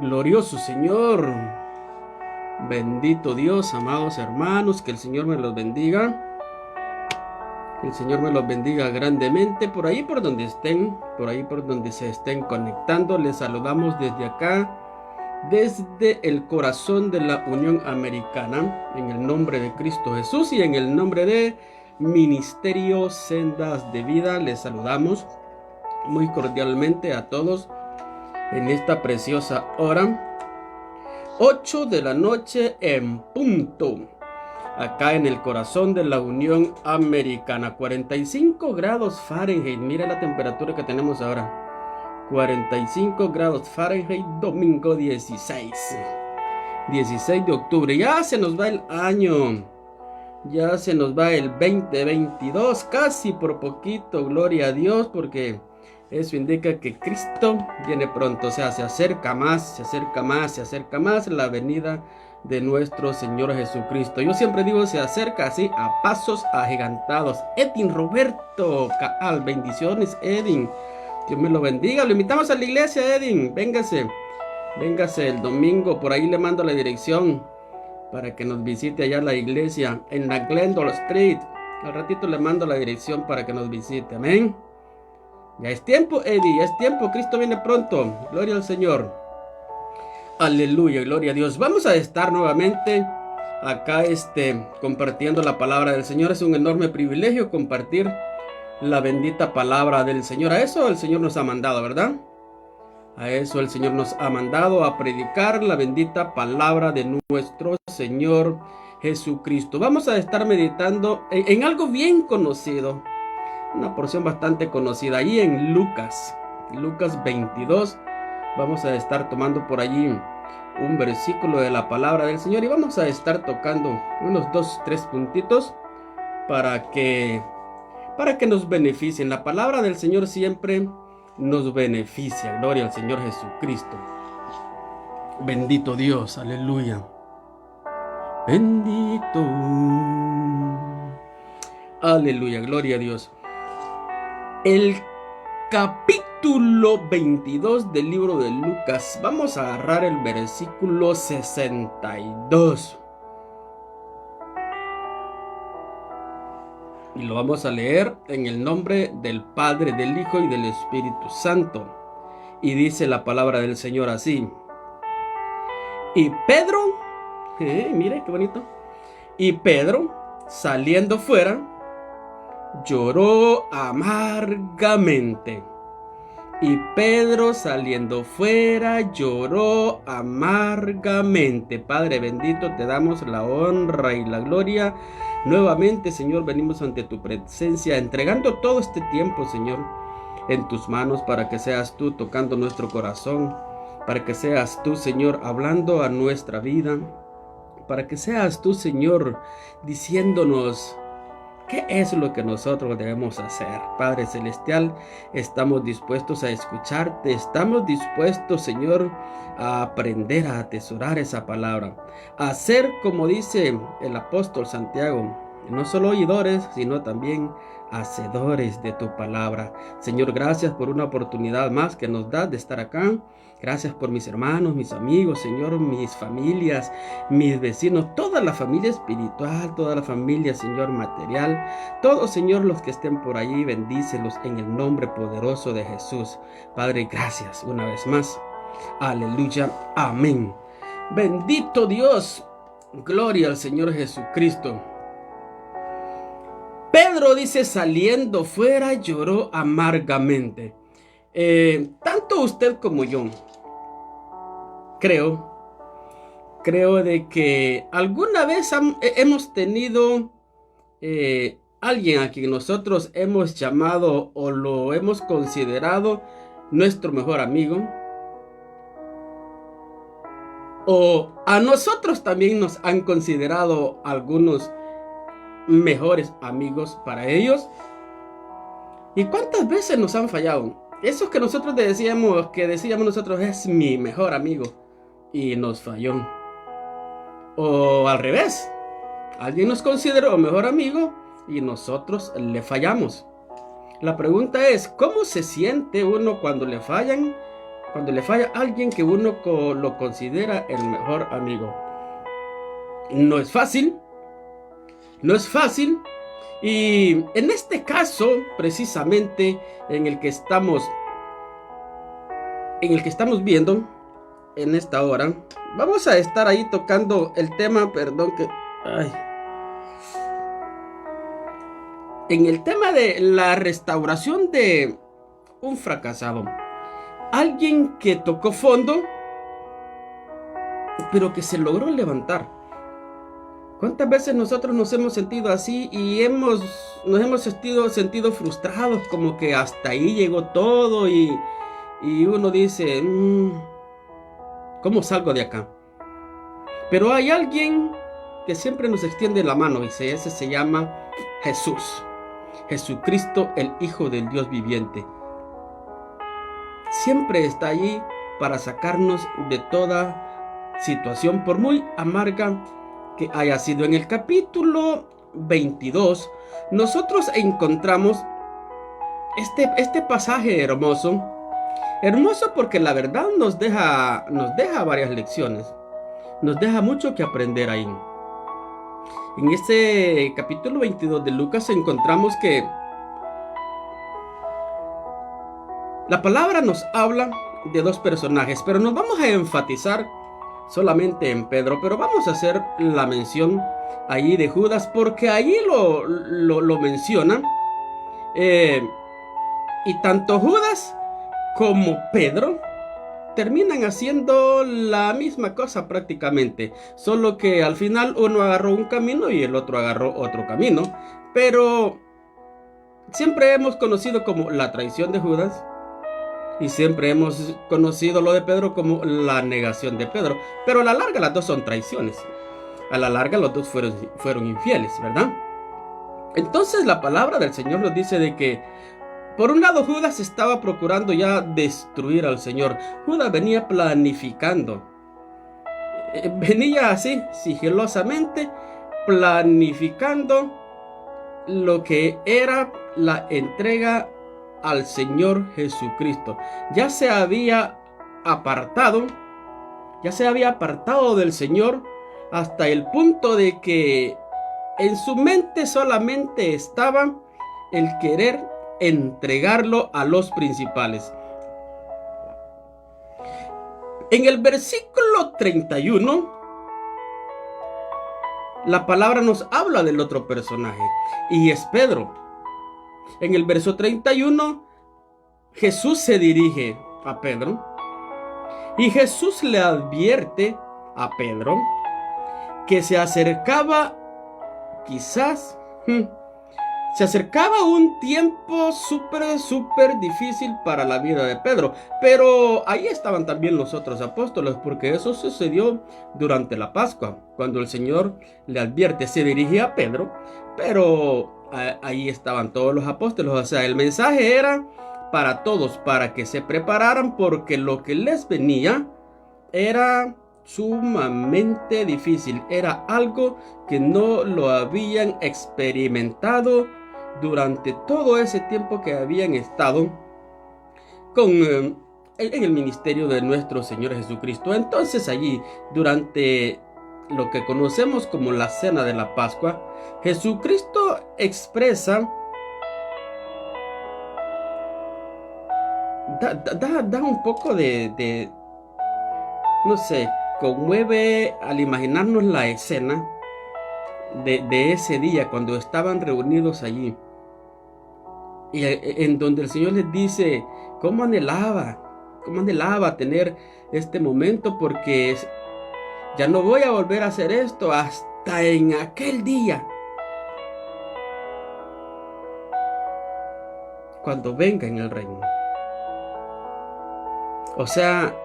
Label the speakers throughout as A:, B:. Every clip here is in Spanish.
A: Glorioso Señor, bendito Dios, amados hermanos, que el Señor me los bendiga. Que el Señor me los bendiga grandemente por ahí por donde estén, por ahí por donde se estén conectando. Les saludamos desde acá, desde el corazón de la Unión Americana, en el nombre de Cristo Jesús y en el nombre de Ministerio Sendas de Vida. Les saludamos muy cordialmente a todos en esta preciosa hora, 8 de la noche en punto, acá en el corazón de la Unión Americana. 45 grados Fahrenheit, mira la temperatura que tenemos ahora, 45 grados Fahrenheit, domingo 16 de octubre. Ya se nos va el año, ya se nos va el 2022, casi por poquito, gloria a Dios, porque eso indica que Cristo viene pronto. O sea, se acerca más, se acerca más, se acerca más la venida de nuestro Señor Jesucristo. Yo siempre digo, se acerca así a pasos agigantados. Edin Roberto Caal, bendiciones Edin, Dios me lo bendiga. Lo invitamos a la iglesia, Edin, véngase el domingo, por ahí le mando la dirección para que nos visite allá la iglesia en la Glendale Street. Al ratito le mando la dirección para que nos visite, amén. Ya es tiempo, Eddie, ya es tiempo, Cristo viene pronto, gloria al Señor, aleluya, gloria a Dios. Vamos a estar nuevamente acá compartiendo la palabra del Señor. Es un enorme privilegio compartir la bendita palabra del Señor. A eso el Señor nos ha mandado, ¿verdad? A eso el Señor nos ha mandado, a predicar la bendita palabra de nuestro Señor Jesucristo. Vamos a estar meditando en algo bien conocido, una porción bastante conocida, ahí en Lucas 22. Vamos a estar tomando por allí un versículo de la palabra del Señor y vamos a estar tocando unos 2-3 puntitos para que nos beneficien. La palabra del Señor siempre nos beneficia, gloria al Señor Jesucristo. Bendito Dios, aleluya, bendito, aleluya, gloria a Dios. El capítulo 22 del libro de Lucas. Vamos a agarrar el versículo 62. Y lo vamos a leer en el nombre del Padre, del Hijo y del Espíritu Santo. Y dice la palabra del Señor así. Y Pedro, mire qué bonito. Y Pedro, saliendo fuera, lloró amargamente. Y Pedro saliendo fuera lloró amargamente. Padre bendito, te damos la honra y la gloria. Nuevamente, Señor, venimos ante tu presencia, entregando todo este tiempo, Señor, en tus manos, para que seas tú tocando nuestro corazón, para que seas tú, Señor, hablando a nuestra vida, para que seas tú, Señor, diciéndonos ¿qué es lo que nosotros debemos hacer? Padre Celestial, estamos dispuestos a escucharte, estamos dispuestos, Señor, a aprender a atesorar esa palabra, a ser, como dice el apóstol Santiago, no solo oidores, sino también hacedores de tu palabra. Señor, gracias por una oportunidad más que nos das de estar acá. Gracias por mis hermanos, mis amigos, Señor, mis familias, mis vecinos, toda la familia espiritual, toda la familia, Señor, material, todos, Señor, los que estén por allí, bendícelos en el nombre poderoso de Jesús. Padre, gracias una vez más. Aleluya, amén. Bendito Dios, gloria al Señor Jesucristo. Pedro dice, saliendo fuera, lloró amargamente. Tanto usted como yo, creo de que alguna vez hemos tenido alguien a quien nosotros hemos llamado o lo hemos considerado nuestro mejor amigo, o a nosotros también nos han considerado algunos mejores amigos para ellos. ¿Y cuántas veces nos han fallado? Esos que nosotros decíamos nosotros es mi mejor amigo y nos falló. O al revés, alguien nos consideró mejor amigo y nosotros le fallamos. La pregunta es, ¿cómo se siente uno cuando le fallan Cuando le falla a alguien que uno lo considera el mejor amigo. No es fácil. No es fácil. Y en este caso, precisamente, en el que estamos viendo en esta hora, vamos a estar ahí tocando el tema, en el tema de la restauración de un fracasado. Alguien que tocó fondo, pero que se logró levantar. ¿Cuántas veces nosotros nos hemos sentido así y nos hemos sentido frustrados, como que hasta ahí llegó todo y uno dice, ¿cómo salgo de acá? Pero hay alguien que siempre nos extiende la mano y ese se llama Jesús. Jesucristo, el Hijo del Dios viviente. Siempre está allí para sacarnos de toda situación, por muy amarga que haya sido. En el capítulo 22, nosotros encontramos este pasaje hermoso. Hermoso porque la verdad nos deja varias lecciones. Nos deja mucho que aprender ahí. En este capítulo 22 de Lucas encontramos que la palabra nos habla de dos personajes, pero nos vamos a enfatizar solamente en Pedro, pero vamos a hacer la mención allí de Judas, porque allí lo menciona, y tanto Judas como Pedro terminan haciendo la misma cosa prácticamente, solo que al final uno agarró un camino y el otro agarró otro camino, pero siempre hemos conocido como la traición de Judas. Y siempre hemos conocido lo de Pedro como la negación de Pedro. Pero a la larga las dos son traiciones. A la larga los dos fueron infieles, ¿verdad? Entonces la palabra del Señor nos dice de que, por un lado, Judas estaba procurando ya destruir al Señor. Judas venía planificando. Venía así, sigilosamente, planificando lo que era la entrega al Señor Jesucristo. Ya se había apartado del Señor hasta el punto de que en su mente solamente estaba el querer entregarlo a los principales. En el versículo 31, la palabra nos habla del otro personaje, y es Pedro. En el verso 31, Jesús se dirige a Pedro y Jesús le advierte a Pedro que se acercaba un tiempo súper difícil para la vida de Pedro. Pero ahí estaban también los otros apóstoles, porque eso sucedió durante la Pascua, cuando el Señor le advierte, se dirige a Pedro, pero ahí estaban todos los apóstoles. O sea, el mensaje era para todos, para que se prepararan, porque lo que les venía era sumamente difícil. Era algo que no lo habían experimentado durante todo ese tiempo que habían estado en el ministerio de nuestro Señor Jesucristo. Entonces allí, durante lo que conocemos como la cena de la Pascua, Jesucristo expresa, da un poco de no sé, conmueve al imaginarnos la escena de ese día cuando estaban reunidos allí, y en donde el Señor les dice cómo anhelaba tener este momento, porque ya no voy a volver a hacer esto hasta en aquel día, cuando venga en el reino. O sea,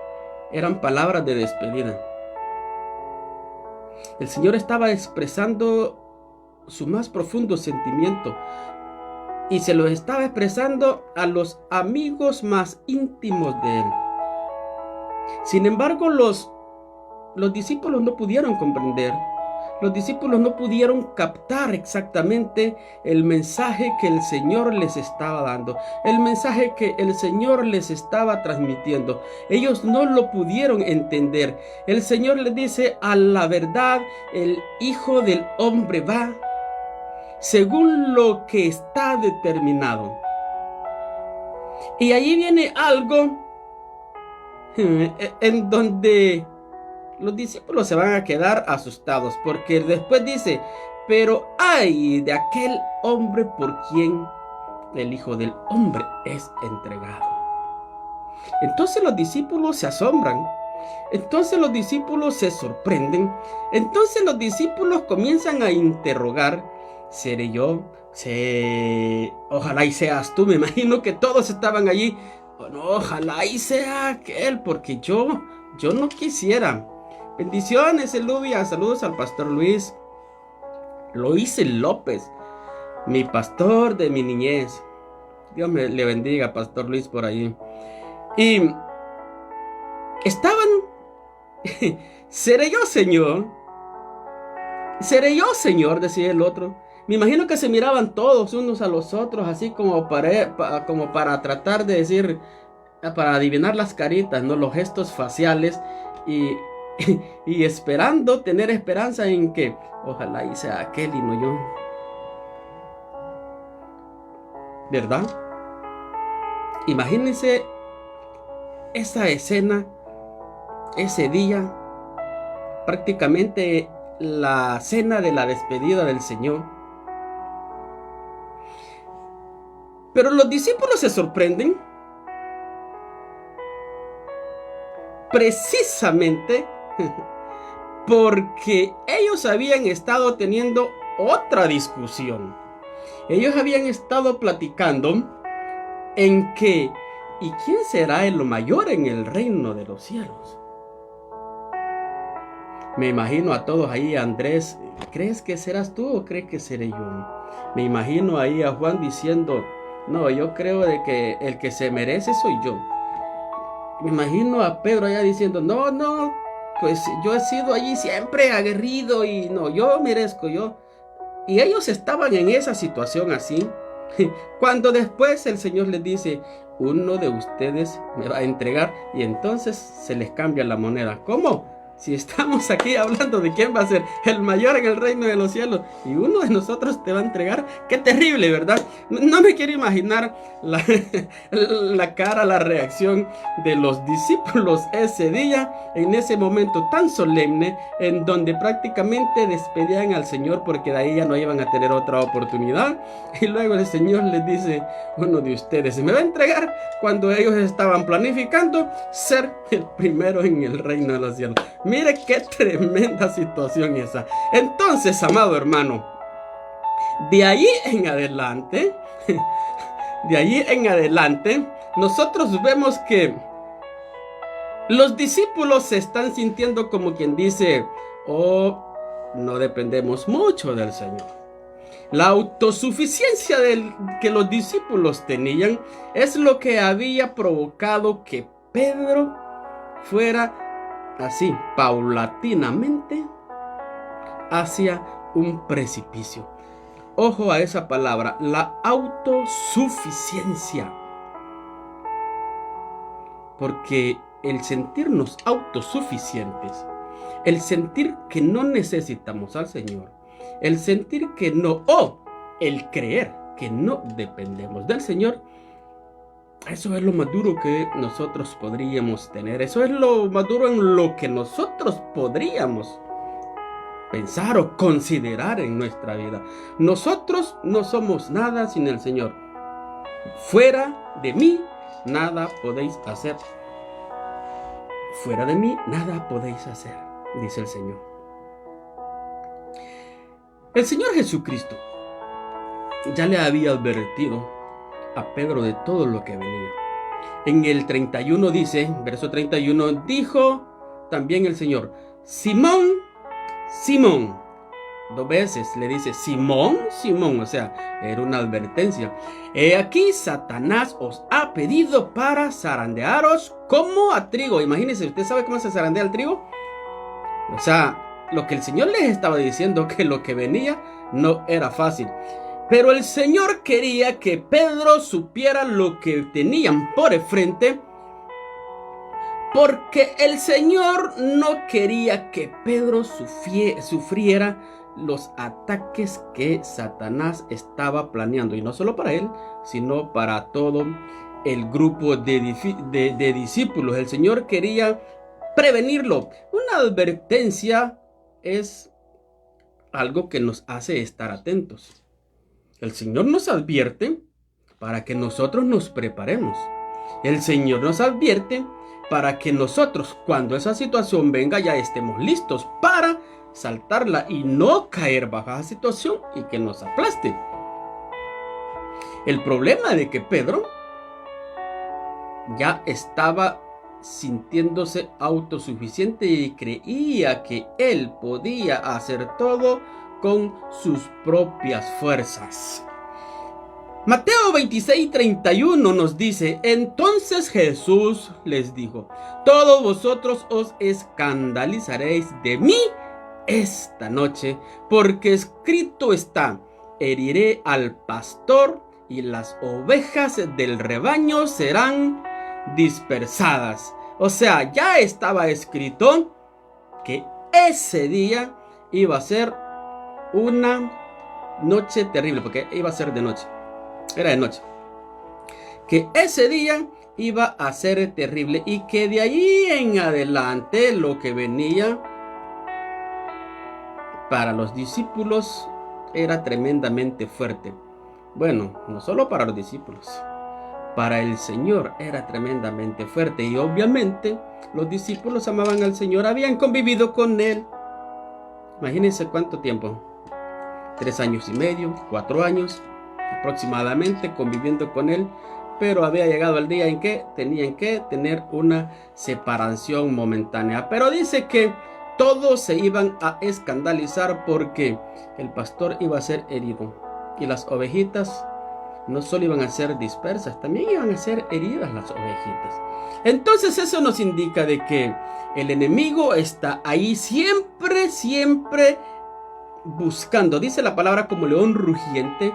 A: eran palabras de despedida. El Señor estaba expresando su más profundo sentimiento y se lo estaba expresando a los amigos más íntimos de Él. Sin embargo, los discípulos no pudieron comprender Los discípulos no pudieron captar exactamente el mensaje que el Señor les estaba dando, el mensaje que el Señor les estaba transmitiendo. Ellos no lo pudieron entender. El Señor les dice: a la verdad, el Hijo del Hombre va según lo que está determinado. Y ahí viene algo en donde los discípulos se van a quedar asustados, porque después dice: pero ay de aquel hombre por quien el Hijo del Hombre es entregado. Entonces los discípulos se asombran, entonces los discípulos se sorprenden, entonces los discípulos comienzan a interrogar: ¿seré yo? Ojalá y seas tú. Me imagino que todos estaban allí. Bueno, ojalá y sea aquel, porque yo no quisiera. Bendiciones, Eluvia. Saludos al pastor Luis López, mi pastor de mi niñez. Dios le bendiga, pastor Luis, por ahí. Y estaban: ¿seré yo, Señor? ¿Seré yo, Señor?, decía el otro. Me imagino que se miraban todos unos a los otros, así como para tratar de decir, para adivinar las caritas, ¿no?, los gestos faciales, y esperando, tener esperanza en que ojalá y sea aquel y no yo. ¿Verdad? Imagínense esa escena, ese día, prácticamente la cena de la despedida del Señor. Pero los discípulos se sorprenden precisamente porque ellos habían estado teniendo otra discusión. Ellos habían estado platicando en que, ¿y quién será el mayor en el reino de los cielos? Me imagino a todos ahí: Andrés, ¿crees que serás tú o crees que seré yo? Me imagino ahí a Juan diciendo: no, yo creo de que el que se merece soy yo. Me imagino a Pedro allá diciendo: no, pues yo he sido allí siempre aguerrido y no, yo merezco, yo. Y ellos estaban en esa situación así, cuando después el Señor les dice: uno de ustedes me va a entregar, y entonces se les cambia la moneda. ¿Cómo? Si estamos aquí hablando de quién va a ser el mayor en el reino de los cielos y uno de nosotros te va a entregar. Qué terrible, ¿verdad? No me quiero imaginar la cara, la reacción de los discípulos ese día, en ese momento tan solemne, en donde prácticamente despedían al Señor, porque de ahí ya no iban a tener otra oportunidad. Y luego el Señor les dice: uno de ustedes me va a entregar, cuando ellos estaban planificando ser el primero en el reino de los cielos. Mire qué tremenda situación esa. Entonces, amado hermano, de ahí en adelante, nosotros vemos que los discípulos se están sintiendo como quien dice: oh, no dependemos mucho del Señor. La autosuficiencia que los discípulos tenían es lo que había provocado que Pedro fuera así, paulatinamente, hacia un precipicio. Ojo a esa palabra, la autosuficiencia. Porque el sentirnos autosuficientes, el sentir que no necesitamos al Señor, el sentir que no, o el creer que no dependemos del Señor, eso es lo más duro que nosotros podríamos tener. Eso es lo más duro en lo que nosotros podríamos pensar o considerar en nuestra vida. Nosotros no somos nada sin el Señor. Fuera de mí, nada podéis hacer. Fuera de mí, nada podéis hacer, dice el Señor. El Señor Jesucristo ya le había advertido a Pedro de todo lo que venía. En el 31 dice, verso 31, dijo también el Señor: Simón, Simón. 2 veces le dice Simón, Simón, o sea, era una advertencia. He aquí Satanás os ha pedido para zarandearos como a trigo. Imagínense, ¿usted sabe cómo se zarandea el trigo? O sea, lo que el Señor les estaba diciendo, que lo que venía no era fácil. Pero el Señor quería que Pedro supiera lo que tenían por el frente, porque el Señor no quería que Pedro sufriera los ataques que Satanás estaba planeando. Y no solo para él, sino para todo el grupo de discípulos. El Señor quería prevenirlo. Una advertencia es algo que nos hace estar atentos. El Señor nos advierte para que nosotros nos preparemos. El Señor nos advierte para que nosotros, cuando esa situación venga, ya estemos listos para saltarla y no caer bajo esa situación y que nos aplaste. El problema de que Pedro ya estaba sintiéndose autosuficiente y creía que él podía hacer todo con sus propias fuerzas. Mateo 26:31 nos dice: entonces Jesús les dijo: todos vosotros os escandalizaréis de mí esta noche, porque escrito está: heriré al pastor y las ovejas del rebaño serán dispersadas. O sea, ya estaba escrito que ese día iba a ser una noche terrible, porque iba a ser de noche. Era de noche. Que ese día iba a ser terrible y que de ahí en adelante lo que venía para los discípulos era tremendamente fuerte. Bueno, no solo para los discípulos, para el Señor era tremendamente fuerte. Y obviamente los discípulos amaban al Señor, habían convivido con Él. Imagínense cuánto tiempo. 3 años y medio, 4 años aproximadamente conviviendo con Él. Pero había llegado el día en que tenían que tener una separación momentánea. Pero dice que todos se iban a escandalizar porque el pastor iba a ser herido. Y las ovejitas no solo iban a ser dispersas, también iban a ser heridas las ovejitas. Entonces eso nos indica de que el enemigo está ahí siempre buscando, dice la palabra, como león rugiente,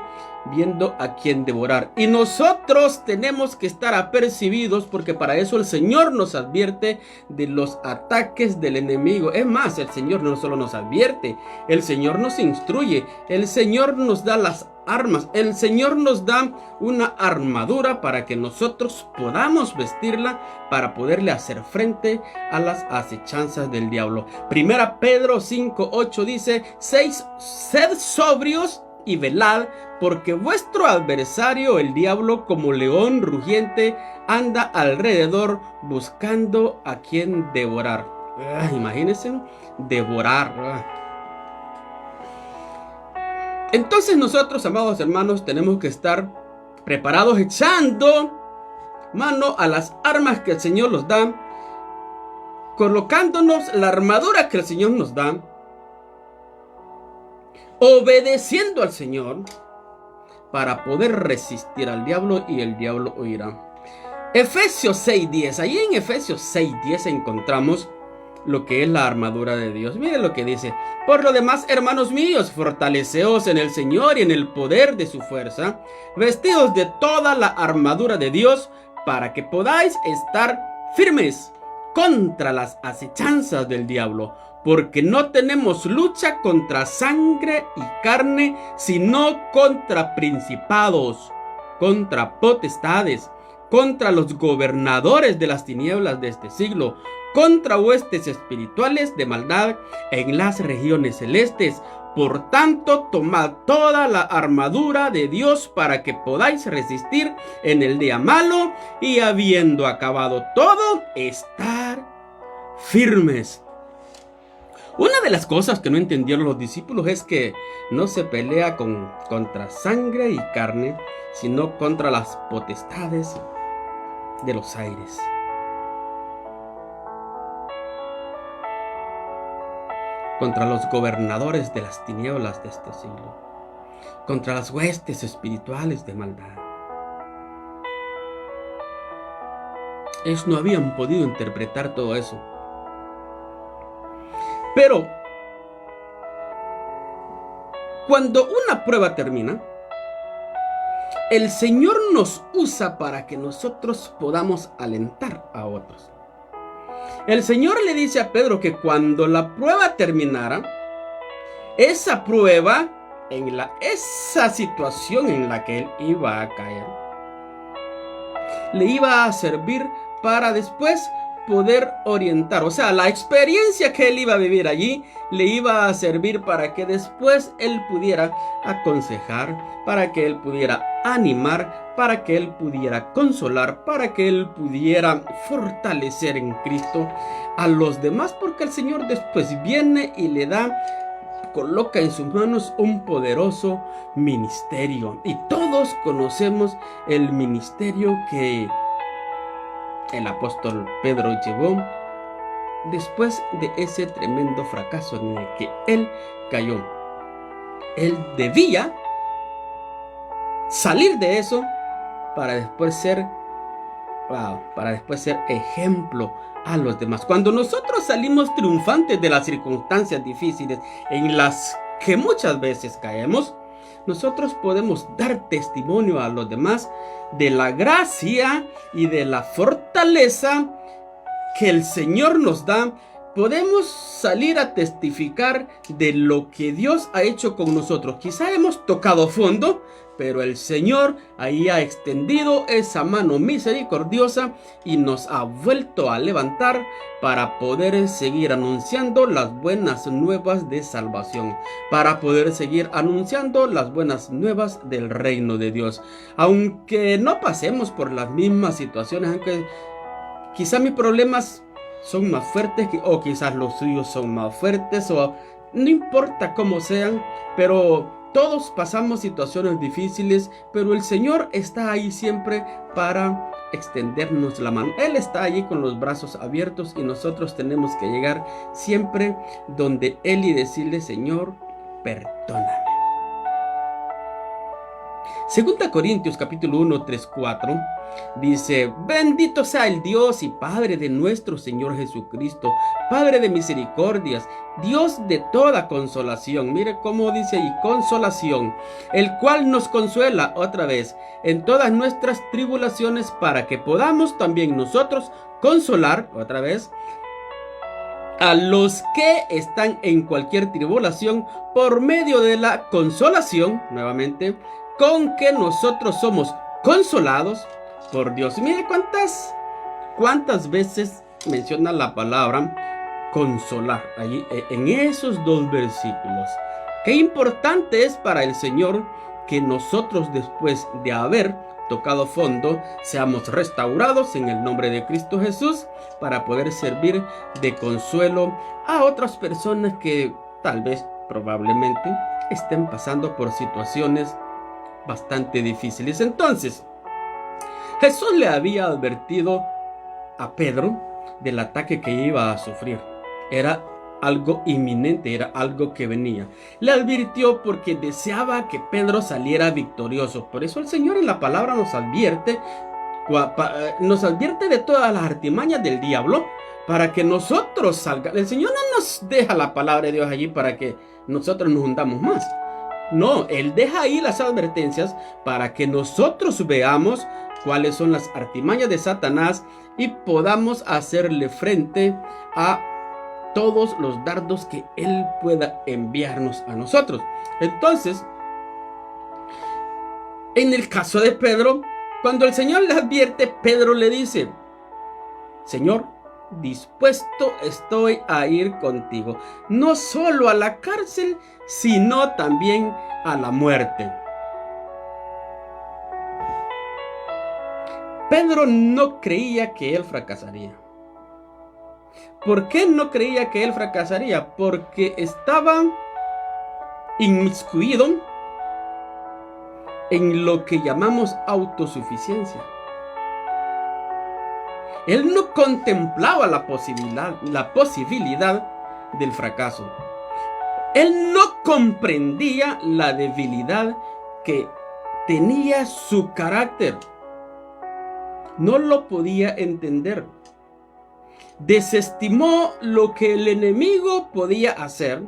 A: viendo a quien devorar. Y nosotros tenemos que estar apercibidos, porque para eso el Señor nos advierte de los ataques del enemigo. Es más, el Señor no solo nos advierte, el Señor nos instruye, el Señor nos da las armas, el Señor nos da una armadura para que nosotros podamos vestirla para poderle hacer frente a las acechanzas del diablo. Primera Pedro 5:8 dice: sed sobrios y velad, porque vuestro adversario el diablo, como león rugiente, anda alrededor buscando a quien devorar. Imagínense, devorar. Entonces nosotros, amados hermanos, tenemos que estar preparados, echando mano a las armas que el Señor nos da, colocándonos la armadura que el Señor nos da, obedeciendo al Señor para poder resistir al diablo, y el diablo huirá. Efesios 6:10. Ahí en Efesios 6:10 encontramos lo que es la armadura de Dios. Miren lo que dice: por lo demás, hermanos míos, fortaleceos en el Señor y en el poder de su fuerza, vestidos de toda la armadura de Dios, para que podáis estar firmes contra las acechanzas del diablo, porque no tenemos lucha contra sangre y carne, sino contra principados, contra potestades, contra los gobernadores de las tinieblas de este siglo, contra huestes espirituales de maldad en las regiones celestes. Por tanto, tomad toda la armadura de Dios para que podáis resistir en el día malo, y habiendo acabado todo, estar firmes. Una de las cosas que no entendieron los discípulos es que no se pelea contra sangre y carne, sino contra las potestades de los aires. Contra los gobernadores de las tinieblas de este siglo, contra las huestes espirituales de maldad. Ellos no habían podido interpretar todo eso. Pero cuando una prueba termina, el Señor nos usa para que nosotros podamos alentar a otros. El Señor le dice a Pedro que cuando la prueba terminara, esa prueba, esa situación en la que él iba a caer, le iba a servir para después poder orientar. O sea, la experiencia que él iba a vivir allí le iba a servir para que después él pudiera aconsejar, para que él pudiera animar, para que él pudiera consolar, para que él pudiera fortalecer en Cristo a los demás, porque el Señor después viene y le coloca en sus manos un poderoso ministerio. Y todos conocemos el ministerio que el apóstol Pedro llevó después de ese tremendo fracaso en el que él cayó. Él debía salir de eso para después ser ejemplo a los demás. Cuando nosotros salimos triunfantes de las circunstancias difíciles en las que muchas veces caemos, nosotros podemos dar testimonio a los demás de la gracia y de la fortaleza que el Señor nos da. Podemos salir a testificar de lo que Dios ha hecho con nosotros. Quizá hemos tocado fondo, pero el Señor ahí ha extendido esa mano misericordiosa y nos ha vuelto a levantar para poder seguir anunciando las buenas nuevas de salvación, para poder seguir anunciando las buenas nuevas del reino de Dios. Aunque no pasemos por las mismas situaciones, aunque quizá mis problemas son más fuertes o quizás los suyos son más fuertes, o no importa cómo sean, pero todos pasamos situaciones difíciles, pero el Señor está ahí siempre para extendernos la mano. Él está allí con los brazos abiertos y nosotros tenemos que llegar siempre donde Él y decirle: Señor, perdóname. 2 Corintios capítulo 1, 3, 4 dice: bendito sea el Dios y Padre de nuestro Señor Jesucristo, Padre de misericordias, Dios de toda consolación. Mire cómo dice ahí, consolación, el cual nos consuela otra vez en todas nuestras tribulaciones, para que podamos también nosotros consolar otra vez a los que están en cualquier tribulación por medio de la consolación, nuevamente, con que nosotros somos consolados por Dios. Mire cuántas veces menciona la palabra consolar allí en esos dos versículos. Qué importante es para el Señor que nosotros, después de haber tocado fondo, seamos restaurados en el nombre de Cristo Jesús, para poder servir de consuelo a otras personas que tal vez, probablemente, estén pasando por situaciones bastante difíciles. Entonces, Jesús le había advertido a Pedro del ataque que iba a sufrir. Era algo inminente, era algo que venía. Le advirtió porque deseaba que Pedro saliera victorioso. Por eso el Señor en la palabra nos advierte de todas las artimañas del diablo, para que nosotros salgamos. El Señor no nos deja la palabra de Dios allí para que nosotros nos hundamos más. No, Él deja ahí las advertencias para que nosotros veamos cuáles son las artimañas de Satanás y podamos hacerle frente a todos los dardos que Él pueda enviarnos a nosotros. Entonces, en el caso de Pedro, cuando el Señor le advierte, Pedro le dice: Señor, dispuesto estoy a ir contigo, no solo a la cárcel, sino también a la muerte. Pedro no creía que él fracasaría. ¿Por qué no creía que él fracasaría? Porque estaba inmiscuido en lo que llamamos autosuficiencia. Él no contemplaba la posibilidad del fracaso. Él no comprendía la debilidad que tenía su carácter. No lo podía entender. Desestimó lo que el enemigo podía hacer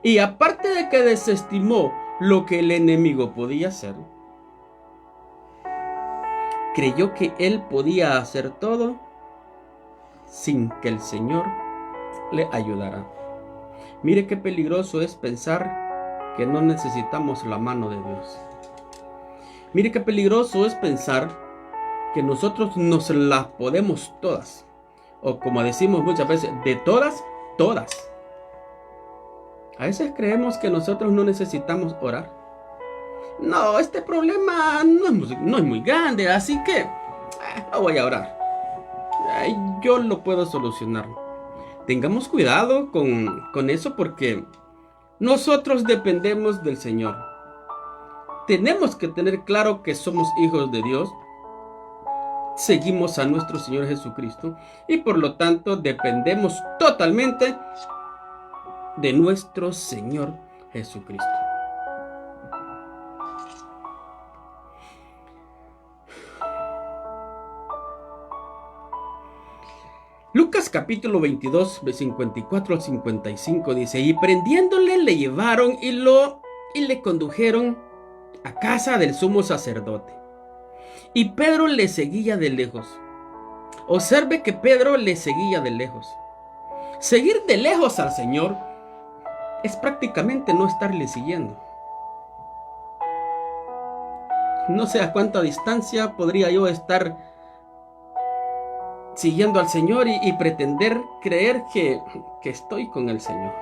A: Y aparte de que desestimó lo que el enemigo podía hacer, creyó que él podía hacer todo sin que el Señor le ayudara. Mire qué peligroso es pensar que no necesitamos la mano de Dios. Mire qué peligroso es pensar que nosotros nos las podemos todas. O como decimos muchas veces, de todas, todas. A veces creemos que nosotros no necesitamos orar. No, este problema no es muy grande, así que no voy a orar. Yo lo puedo solucionar. Tengamos cuidado con eso porque nosotros dependemos del Señor. Tenemos que tener claro que somos hijos de Dios. Seguimos a nuestro Señor Jesucristo y por lo tanto dependemos totalmente de nuestro Señor Jesucristo. Lucas capítulo 22, de 54 al 55 dice: y prendiéndole le llevaron y le condujeron a casa del sumo sacerdote. Y Pedro le seguía de lejos. Observe que Pedro le seguía de lejos. Seguir de lejos al Señor es prácticamente no estarle siguiendo. No sé a cuánta distancia podría yo estar siguiendo al Señor y pretender creer que estoy con el Señor.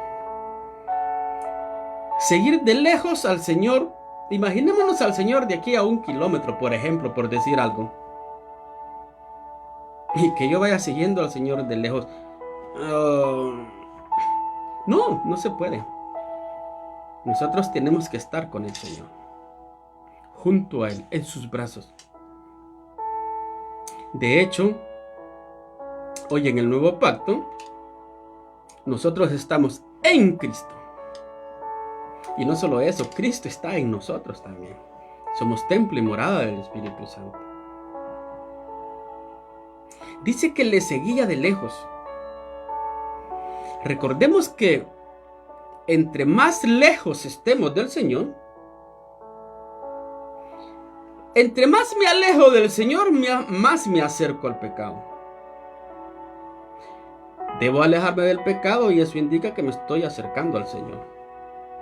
A: Seguir de lejos al Señor. Imaginémonos al Señor de aquí a 1 kilómetro, por ejemplo, por decir algo. Y que yo vaya siguiendo al Señor de lejos. No se puede. Nosotros tenemos que estar con el Señor. Junto a Él, en sus brazos. De hecho, hoy en el nuevo pacto, nosotros estamos en Cristo. Y no solo eso, Cristo está en nosotros también. Somos templo y morada del Espíritu Santo. Dice que le seguía de lejos. Recordemos que entre más lejos estemos del Señor, entre más me alejo del Señor, más me acerco al pecado. Debo alejarme del pecado y eso indica que me estoy acercando al Señor.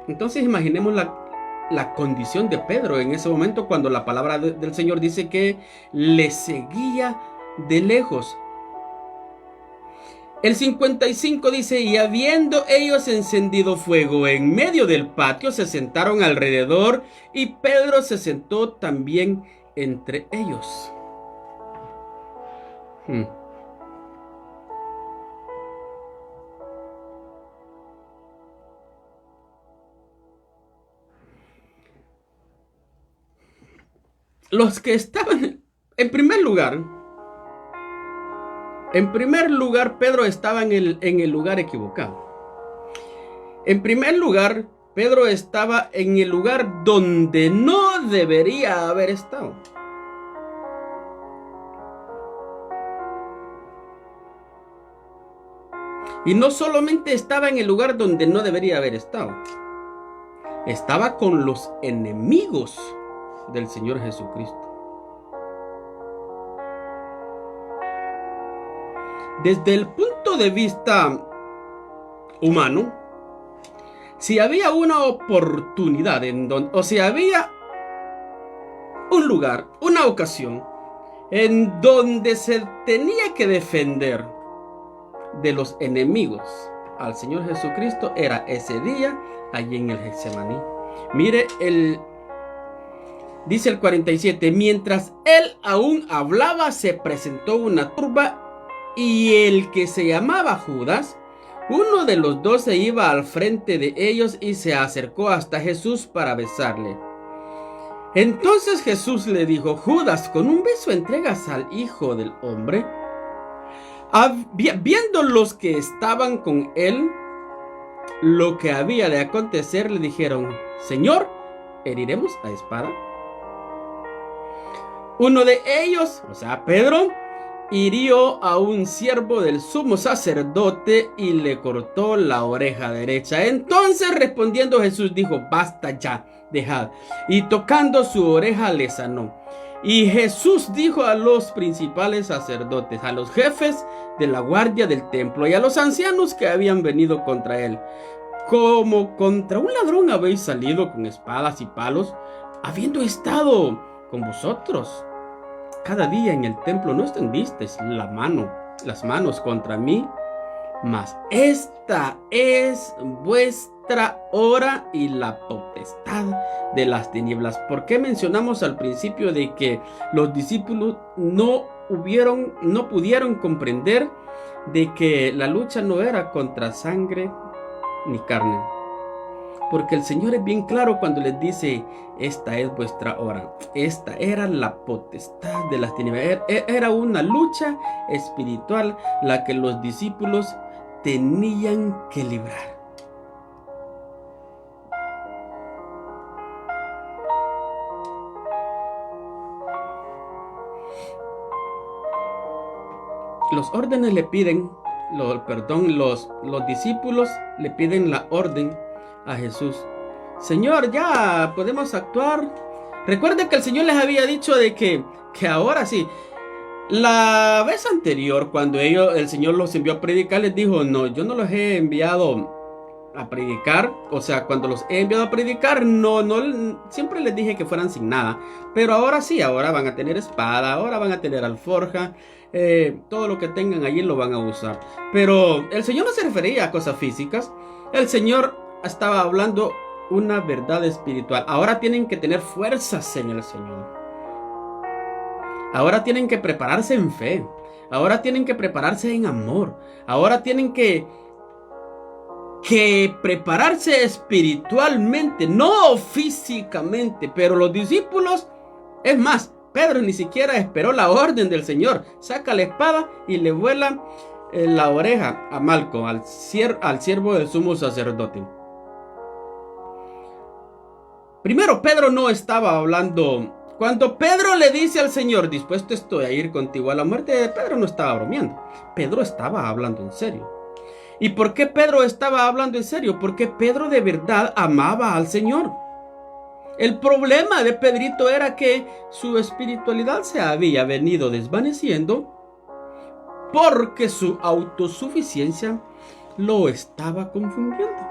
A: Entonces imaginemos la condición de Pedro en ese momento cuando la palabra del Señor dice que le seguía de lejos. El 55 dice: y habiendo ellos encendido fuego en medio del patio, se sentaron alrededor y Pedro se sentó también entre ellos. Los que estaban, en primer lugar, Pedro estaba en el lugar equivocado. En primer lugar, Pedro estaba en el lugar donde no debería haber estado. Y no solamente estaba en el lugar donde no debería haber estado, estaba con los enemigos del Señor Jesucristo. Desde el punto de vista humano, si había una oportunidad o si había un lugar, una ocasión en donde se tenía que defender de los enemigos al Señor Jesucristo, era ese día allí en el Getsemaní. Mire dice el 47, mientras él aún hablaba, se presentó una turba y el que se llamaba Judas, uno de los 12, iba al frente de ellos y se acercó hasta Jesús para besarle. Entonces Jesús le dijo: Judas, ¿con un beso entregas al Hijo del Hombre? Viendo los que estaban con él lo que había de acontecer, le dijeron: Señor, ¿heriremos a espada? Uno de ellos, o sea, Pedro, hirió a un siervo del sumo sacerdote y le cortó la oreja derecha. Entonces respondiendo Jesús dijo: basta ya, dejad. Y tocando su oreja le sanó. Y Jesús dijo a los principales sacerdotes, a los jefes de la guardia del templo y a los ancianos que habían venido contra él: como contra un ladrón habéis salido con espadas y palos, habiendo estado con vosotros cada día en el templo, no extendisteis las manos contra mí. Mas esta es vuestra hora y la potestad de las tinieblas. ¿Por qué mencionamos al principio de que los discípulos no pudieron comprender de que la lucha no era contra sangre ni carne? Porque el Señor es bien claro cuando les dice: esta es vuestra hora. Esta era la potestad de las tinieblas. Era una lucha espiritual la que los discípulos tenían que librar. Los órdenes le piden, los discípulos le piden la orden a Jesús: Señor, ya podemos actuar. Recuerden que el Señor les había dicho de que ahora sí. La vez anterior, cuando el Señor los envió a predicar, les dijo: no, yo no los he enviado a predicar. O sea, cuando los he enviado a predicar, no, siempre les dije que fueran sin nada. Pero ahora sí, ahora van a tener espada, ahora van a tener alforja. Todo lo que tengan allí lo van a usar. Pero el Señor no se refería a cosas físicas. El Señor estaba hablando una verdad espiritual. Ahora tienen que tener fuerzas en el Señor. Ahora tienen que prepararse en fe. Ahora tienen que prepararse en amor. Ahora tienen que prepararse espiritualmente, no físicamente. Pero los discípulos, es más, Pedro ni siquiera esperó la orden del Señor. Saca la espada y le vuela la oreja a Malco, al siervo del sumo sacerdote. Primero, Pedro no estaba hablando. Cuando Pedro le dice al Señor: dispuesto estoy a ir contigo a la muerte, Pedro no estaba bromeando. Pedro estaba hablando en serio. ¿Y por qué Pedro estaba hablando en serio? Porque Pedro de verdad amaba al Señor. El problema de Pedrito era que su espiritualidad se había venido desvaneciendo porque su autosuficiencia lo estaba confundiendo.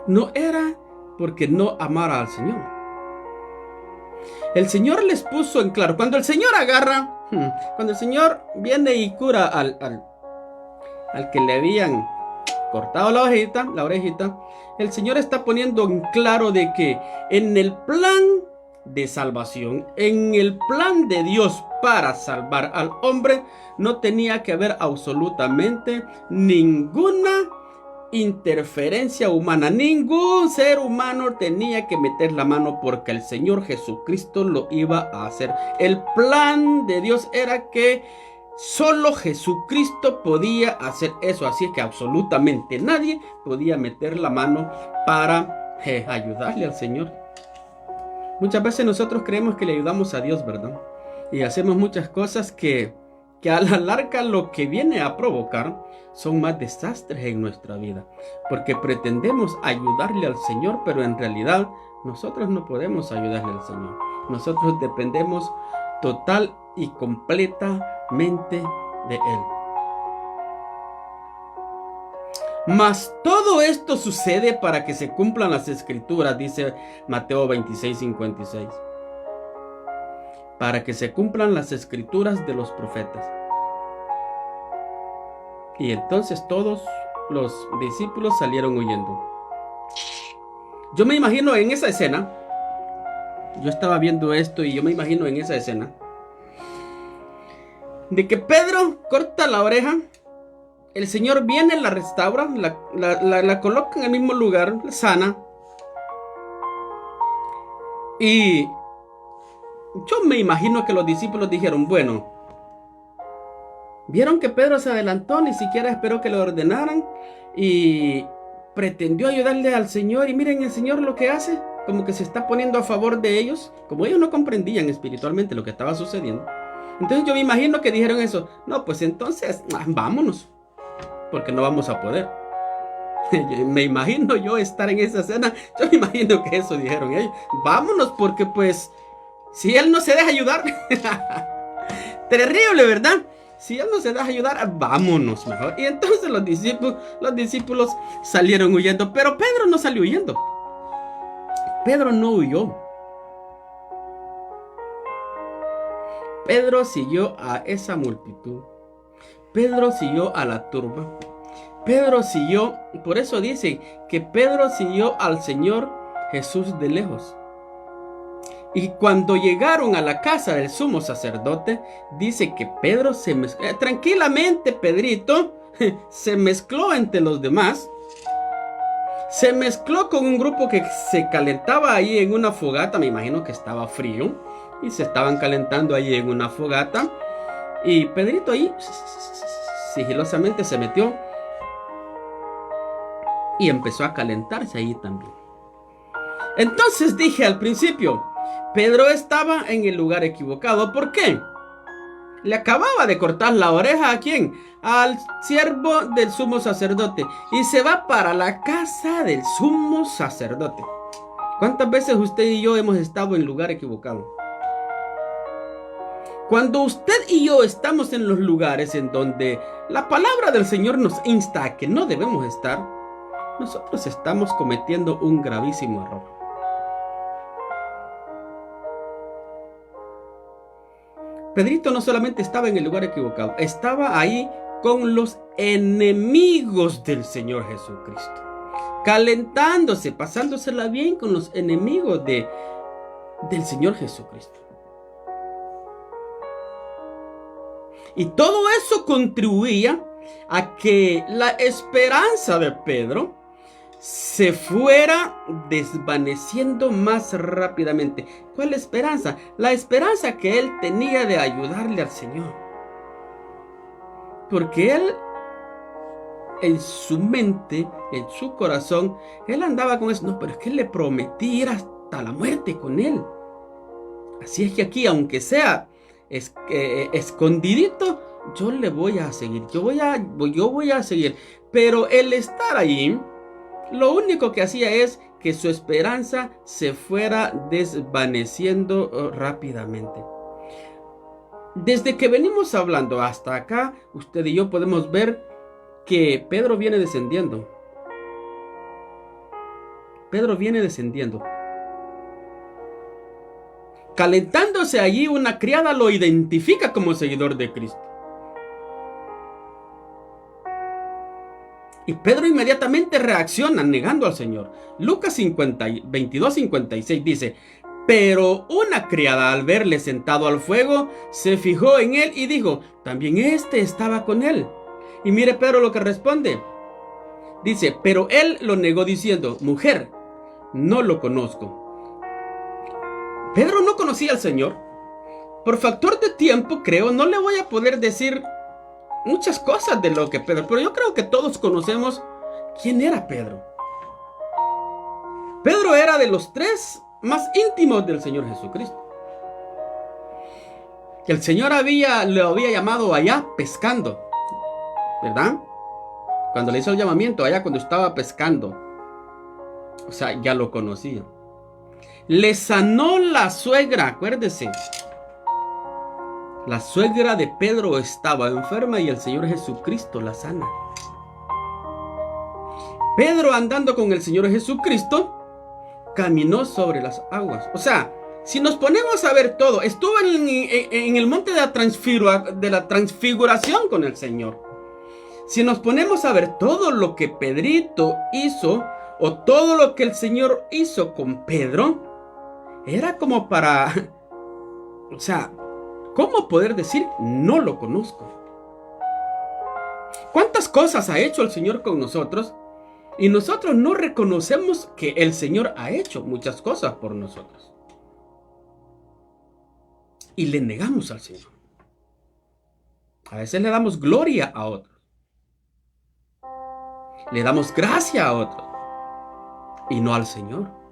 A: No era porque no amara al Señor. El Señor les puso en claro. Cuando el Señor cuando el Señor viene y cura al que le habían cortado la orejita, el Señor está poniendo en claro de que en el plan de salvación, en el plan de Dios para salvar al hombre, no tenía que haber absolutamente ninguna interferencia humana. Ningún ser humano tenía que meter la mano, porque el Señor Jesucristo lo iba a hacer. El plan de Dios era que solo Jesucristo podía hacer eso. Así es que absolutamente nadie podía meter la mano para ayudarle al Señor. Muchas veces nosotros creemos que le ayudamos a Dios, ¿verdad? Y hacemos muchas cosas que a la larga lo que viene a provocar son más desastres en nuestra vida, porque pretendemos ayudarle al Señor, pero en realidad nosotros no podemos ayudarle al Señor. Nosotros dependemos total y completamente de Él. Mas todo esto sucede para que se cumplan las escrituras, dice Mateo 26:56. Para que se cumplan las escrituras de los profetas. Y entonces todos los discípulos salieron huyendo. Yo me imagino en esa escena. Yo estaba viendo esto y yo me imagino en esa escena de que Pedro corta la oreja. El Señor viene, la restaura, la coloca en el mismo lugar, la sana. Y yo me imagino que los discípulos dijeron: bueno, vieron que Pedro se adelantó, ni siquiera esperó que lo ordenaran y pretendió ayudarle al Señor. Y miren el Señor lo que hace. como que se está poniendo a favor de ellos, como ellos no comprendían espiritualmente lo que estaba sucediendo. Entonces yo me imagino que dijeron eso, no, pues entonces vámonos, porque no vamos a poder. Me imagino yo estar en esa escena, yo me imagino que eso dijeron ellos, vámonos porque pues, si él no se deja ayudar, terrible, ¿verdad? Si él no se deja ayudar, vámonos mejor. Y entonces los discípulos salieron huyendo, pero Pedro no salió huyendo. Pedro no huyó. Pedro siguió a esa multitud. Pedro siguió a la turba. Pedro siguió, por eso dice que Pedro siguió al Señor Jesús de lejos. Y cuando llegaron a la casa del sumo sacerdote, dice que Pedro se mezcló, tranquilamente Pedrito se mezcló entre los demás. Se mezcló con un grupo que se calentaba ahí en una fogata, me imagino que estaba frío, y se estaban calentando ahí en una fogata. Y Pedrito ahí sigilosamente se metió y empezó a calentarse ahí también. Entonces dije al principio, Pedro estaba en el lugar equivocado. ¿Por qué? Le acababa de cortar la oreja ¿a quién? Al siervo del sumo sacerdote. Y se va para la casa del sumo sacerdote. ¿Cuántas veces usted y yo hemos estado en lugar equivocado? Cuando usted y yo estamos en los lugares en donde la palabra del Señor nos insta a que no debemos estar, nosotros estamos cometiendo un gravísimo error. Pedrito no solamente estaba en el lugar equivocado, estaba ahí con los enemigos del Señor Jesucristo, calentándose, pasándosela bien con los enemigos del Señor Jesucristo. Y todo eso contribuía a que la esperanza de Pedro se fuera desvaneciendo más rápidamente. ¿Cuál esperanza? La esperanza que él tenía de ayudarle al Señor. Porque él, en su mente, en su corazón, él andaba con eso. No, pero es que le prometí ir hasta la muerte con él. Así es que aquí, aunque sea escondidito, yo le voy a seguir. Yo voy a seguir. Pero el estar ahí, lo único que hacía es que su esperanza se fuera desvaneciendo rápidamente. Desde que venimos hablando hasta acá, usted y yo podemos ver que Pedro viene descendiendo. Pedro viene descendiendo. Calentándose allí, una criada lo identifica como seguidor de Cristo. Y Pedro inmediatamente reacciona negando al Señor. Lucas 22:56 dice: pero una criada al verle sentado al fuego se fijó en él y dijo: también este estaba con él. Y mire Pedro lo que responde. Dice: pero él lo negó diciendo: mujer, no lo conozco. Pedro no conocía al Señor. Por factor de tiempo, creo, no le voy a poder decir muchas cosas de lo que Pedro, pero yo creo que todos conocemos quién era Pedro. Pedro era de los tres más íntimos del Señor Jesucristo. Que el Señor lo había llamado allá pescando, ¿verdad? Cuando le hizo el llamamiento allá cuando estaba pescando. O sea, ya lo conocía. Le sanó la suegra, acuérdese. La suegra de Pedro estaba enferma y el Señor Jesucristo la sana. Pedro, andando con el Señor Jesucristo, caminó sobre las aguas. O sea, si nos ponemos a ver todo, estuvo en el monte de la transfiguración con el Señor. Si nos ponemos a ver todo lo que Pedrito hizo, o todo lo que el Señor hizo con Pedro, era como para, o sea, ¿cómo poder decir no lo conozco? ¿Cuántas cosas ha hecho el Señor con nosotros? Y nosotros no reconocemos que el Señor ha hecho muchas cosas por nosotros. Y le negamos al Señor. A veces le damos gloria a otros. Le damos gracia a otros. Y no al Señor.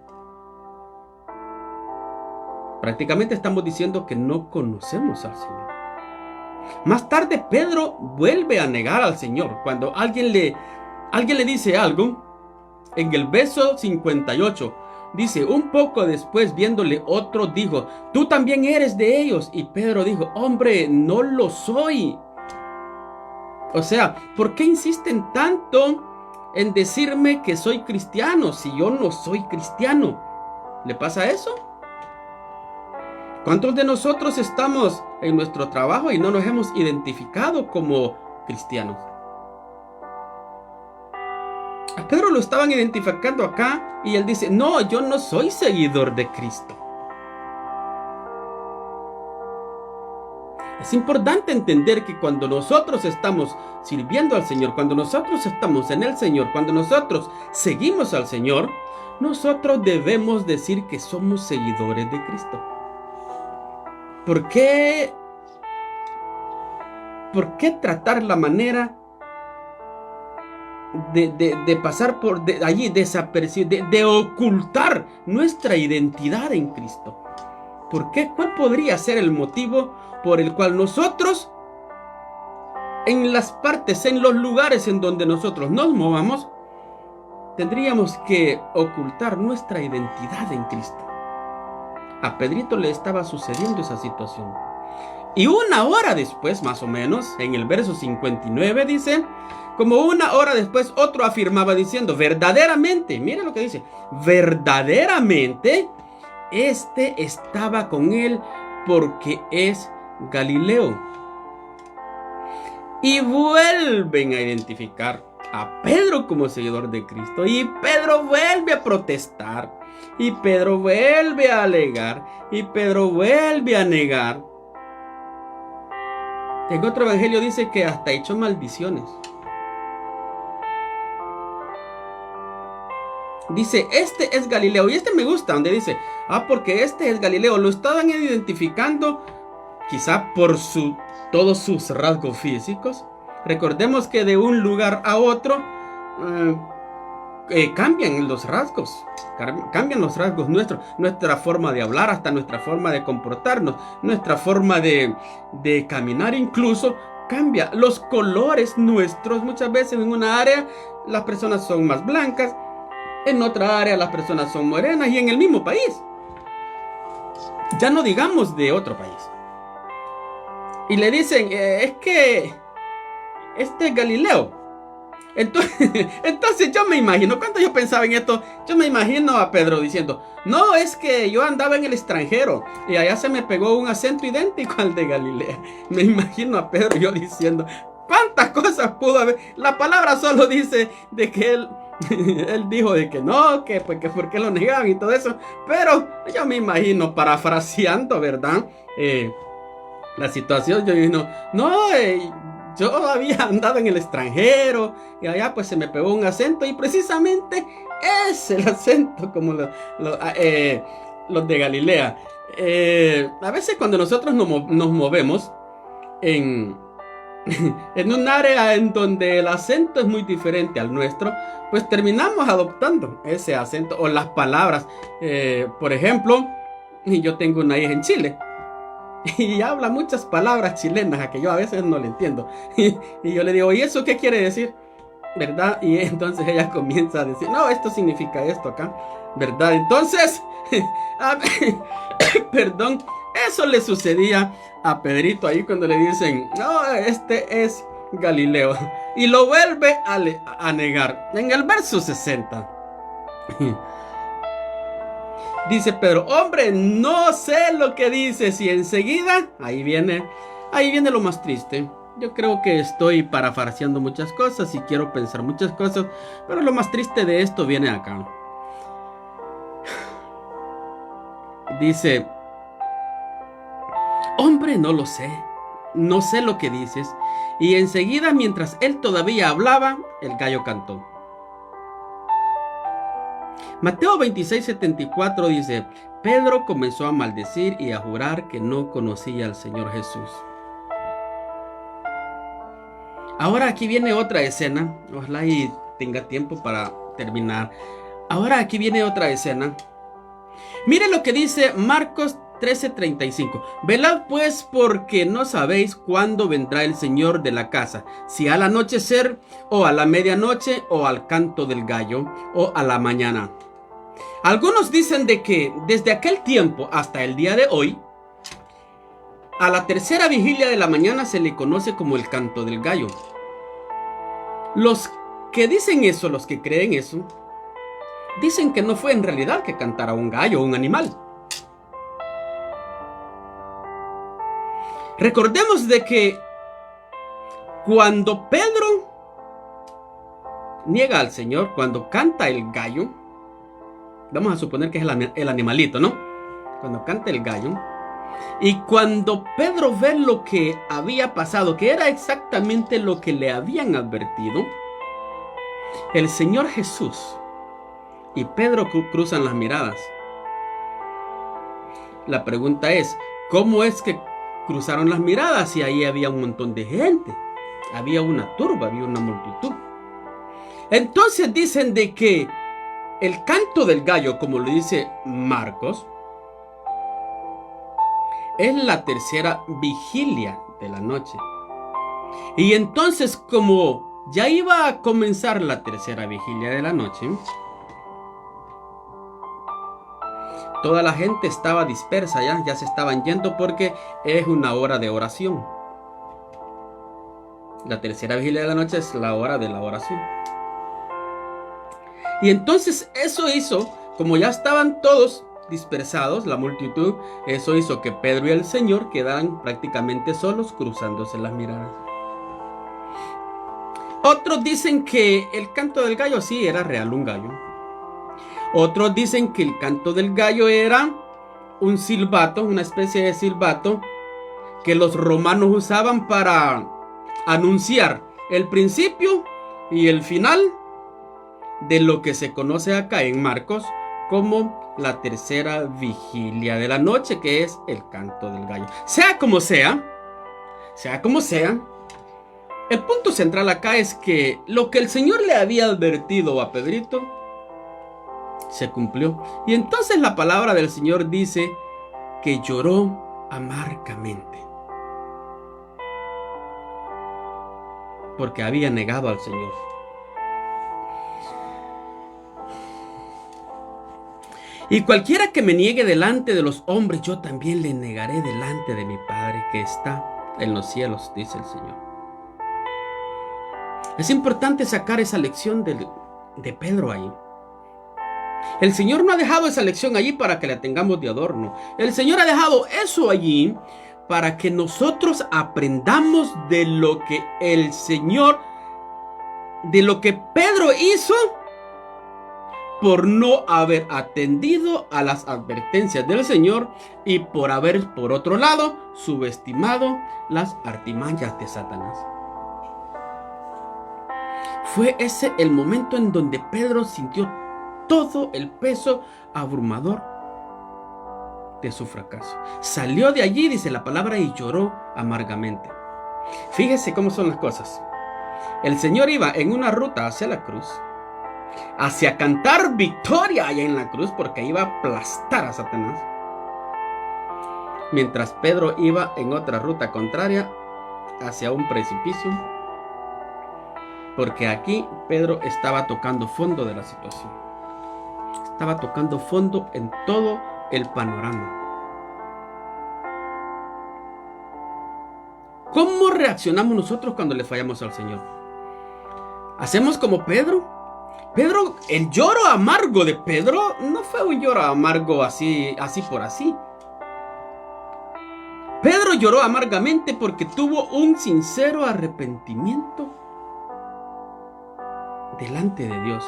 A: Prácticamente estamos diciendo que no conocemos al Señor. Más tarde Pedro vuelve a negar al Señor. Cuando alguien le dice algo, en el verso 58, dice, un poco después viéndole otro dijo, tú también eres de ellos. Y Pedro dijo, hombre, no lo soy. O sea, ¿por qué insisten tanto en decirme que soy cristiano si yo no soy cristiano? ¿Le pasa eso? ¿Cuántos de nosotros estamos en nuestro trabajo y no nos hemos identificado como cristianos? A Pedro lo estaban identificando acá y él dice, no, yo no soy seguidor de Cristo. Es importante entender que cuando nosotros estamos sirviendo al Señor, cuando nosotros estamos en el Señor, cuando nosotros seguimos al Señor, nosotros debemos decir que somos seguidores de Cristo. ¿Por qué tratar la manera de pasar por allí desapercibido, de ocultar nuestra identidad en Cristo? ¿Por qué? ¿Cuál podría ser el motivo por el cual nosotros, en las partes, en los lugares en donde nosotros nos movamos, tendríamos que ocultar nuestra identidad en Cristo? A Pedrito le estaba sucediendo esa situación. Y una hora después, más o menos, en el verso 59 dice, como una hora después otro afirmaba diciendo, verdaderamente, mire lo que dice, verdaderamente, este estaba con él porque es Galileo. Y vuelven a identificar a Pedro como seguidor de Cristo. Y Pedro vuelve a protestar. Y Pedro vuelve a alegar. Y Pedro vuelve a negar. En otro evangelio dice que hasta echó maldiciones. Dice, este es Galileo. Y este me gusta, donde dice, porque este es Galileo. Lo estaban identificando quizá por todos sus rasgos físicos. Recordemos que de un lugar a otro cambian los rasgos. Cambian los rasgos nuestros. Nuestra forma de hablar, hasta nuestra forma de comportarnos. Nuestra forma de caminar incluso cambia. Los colores nuestros, muchas veces en una área las personas son más blancas. En otra área las personas son morenas y en el mismo país. Ya no digamos de otro país. Y le dicen, es que este es Galileo. Entonces yo me imagino, cuando yo pensaba en esto, yo me imagino a Pedro diciendo, no, es que yo andaba en el extranjero y allá se me pegó un acento idéntico al de Galilea. Me imagino a Pedro yo diciendo, ¿cuántas cosas pudo haber? La palabra solo dice de que él dijo de que no, que pues que por qué lo negaban y todo eso. Pero yo me imagino, parafraseando, ¿verdad? La situación, yo digo, yo había andado en el extranjero y allá pues se me pegó un acento y precisamente es el acento como los de Galilea. A veces cuando nosotros nos movemos en un área en donde el acento es muy diferente al nuestro, pues terminamos adoptando ese acento o las palabras. Por ejemplo, yo tengo una hija en Chile y habla muchas palabras chilenas a que yo a veces no le entiendo. Y yo le digo, ¿y eso qué quiere decir? ¿Verdad? Y entonces ella comienza a decir, no, esto significa esto acá, ¿verdad? Entonces, perdón, eso le sucedía a Pedrito ahí cuando le dicen, no, este es Galileo. Y lo vuelve a negar. En el verso 60. Dice Pedro, hombre, no sé lo que dices. Y enseguida, ahí viene lo más triste. Yo creo que estoy parafraseando muchas cosas y quiero pensar muchas cosas, pero lo más triste de esto viene acá. Dice, hombre, no lo sé. No sé lo que dices. Y enseguida, mientras él todavía hablaba, el gallo cantó. Mateo 26:74 dice, Pedro comenzó a maldecir y a jurar que no conocía al Señor Jesús. Ahora aquí viene otra escena. Ojalá y tenga tiempo para terminar. Ahora aquí viene otra escena. Mire lo que dice Marcos 13:35. Velad pues, porque no sabéis cuándo vendrá el Señor de la casa, si al anochecer, o a la medianoche, o al canto del gallo, o a la mañana. Algunos dicen de que desde aquel tiempo hasta el día de hoy, a la tercera vigilia de la mañana se le conoce como el canto del gallo. Los que dicen eso, los que creen eso, dicen que no fue en realidad que cantara un gallo o un animal. Recordemos de que cuando Pedro niega al Señor, cuando canta el gallo, vamos a suponer que es el animalito, ¿no? Cuando canta el gallo, y cuando Pedro ve lo que había pasado, que era exactamente lo que le habían advertido, el Señor Jesús y Pedro cruzan las miradas. La pregunta es, ¿cómo es que cruzaron las miradas y ahí había un montón de gente? Había una turba, había una multitud. Entonces dicen de que el canto del gallo, como lo dice Marcos, es la tercera vigilia de la noche. Y entonces, como ya iba a comenzar la tercera vigilia de la noche, toda la gente estaba dispersa, ya se estaban yendo porque es una hora de oración. La tercera vigilia de la noche es la hora de la oración. Y entonces eso hizo, como ya estaban todos dispersados, la multitud, eso hizo que Pedro y el Señor quedaran prácticamente solos, cruzándose las miradas. Otros dicen que el canto del gallo sí era real, un gallo. Otros dicen que el canto del gallo era un silbato, una especie de silbato que los romanos usaban para anunciar el principio y el final de lo que se conoce acá en Marcos como la tercera vigilia de la noche, que es el canto del gallo. Sea como sea, el punto central acá es que lo que el Señor le había advertido a Pedrito se cumplió. Y entonces la palabra del Señor dice que lloró amargamente, porque había negado al Señor. Y cualquiera que me niegue delante de los hombres, yo también le negaré delante de mi Padre que está en los cielos, dice el Señor. Es importante sacar esa lección de Pedro ahí. El Señor no ha dejado esa lección allí para que la tengamos de adorno. El Señor ha dejado eso allí para que nosotros aprendamos de lo que el Señor, de lo que Pedro hizo por no haber atendido a las advertencias del Señor y por haber, por otro lado, subestimado las artimañas de Satanás. Fue ese el momento en donde Pedro sintió todo el peso abrumador de su fracaso. Salió de allí, dice la palabra, y lloró amargamente. Fíjese cómo son las cosas. El Señor iba en una ruta hacia la cruz, hacia cantar victoria allá en la cruz, porque iba a aplastar a Satanás, mientras Pedro iba en otra ruta contraria hacia un precipicio, porque aquí Pedro estaba tocando fondo de la situación. Estaba tocando fondo en todo el panorama. ¿Cómo reaccionamos nosotros cuando le fallamos al Señor? ¿Hacemos como Pedro? Pedro, el lloro amargo de Pedro no fue un lloro amargo así por así. Pedro lloró amargamente porque tuvo un sincero arrepentimiento delante de Dios.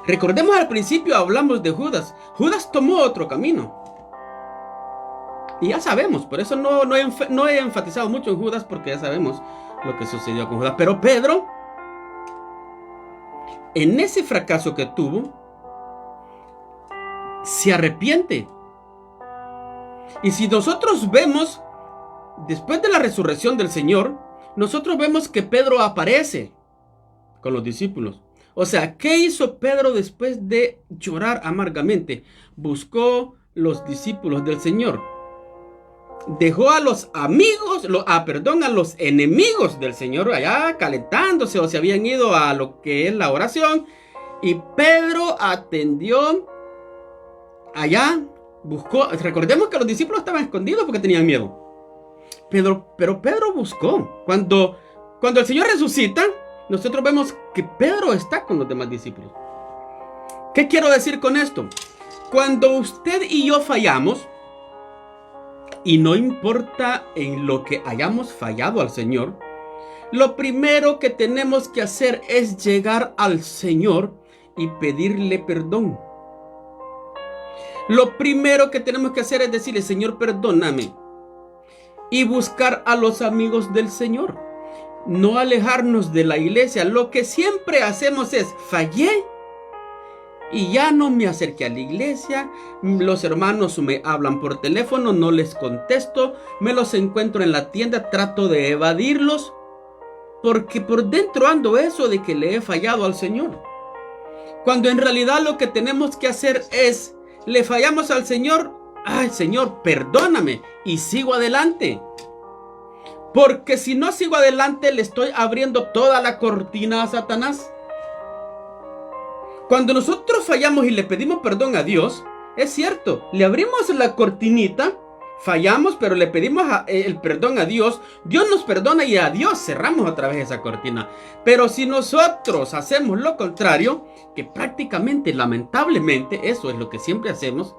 A: Recordemos, al principio hablamos de Judas. Judas tomó otro camino. Y ya sabemos, por eso no he enfatizado mucho en Judas, porque ya sabemos lo que sucedió con Judas. Pero Pedro, en ese fracaso que tuvo, se arrepiente. Y si nosotros vemos, después de la resurrección del Señor, nosotros vemos que Pedro aparece con los discípulos. O sea, ¿qué hizo Pedro después de llorar amargamente? Buscó los discípulos del Señor. Dejó a los amigos, a los enemigos del Señor allá calentándose o se habían ido a lo que es la oración. Y Pedro atendió allá, buscó. Recordemos que los discípulos estaban escondidos porque tenían miedo. Pero Pedro buscó. Cuando el Señor resucita, nosotros vemos que Pedro está con los demás discípulos. ¿Qué quiero decir con esto? Cuando usted y yo fallamos, y no importa en lo que hayamos fallado al Señor, lo primero que tenemos que hacer es llegar al Señor y pedirle perdón. Lo primero que tenemos que hacer es decirle: Señor, perdóname. Y buscar a los amigos del Señor. No alejarnos de la iglesia. Lo que siempre hacemos es: fallé y ya no me acerqué a la iglesia. Los hermanos me hablan por teléfono, no les contesto. Me los encuentro en la tienda, trato de evadirlos. Porque por dentro ando eso de que le he fallado al Señor. Cuando en realidad lo que tenemos que hacer es: le fallamos al Señor. Ay, Señor, perdóname. Y sigo adelante. Porque si no sigo adelante, le estoy abriendo toda la cortina a Satanás. Cuando nosotros fallamos y le pedimos perdón a Dios, es cierto, le abrimos la cortinita, fallamos, pero le pedimos el perdón a Dios. Dios nos perdona y a Dios cerramos otra vez esa cortina. Pero si nosotros hacemos lo contrario, que prácticamente, lamentablemente, eso es lo que siempre hacemos,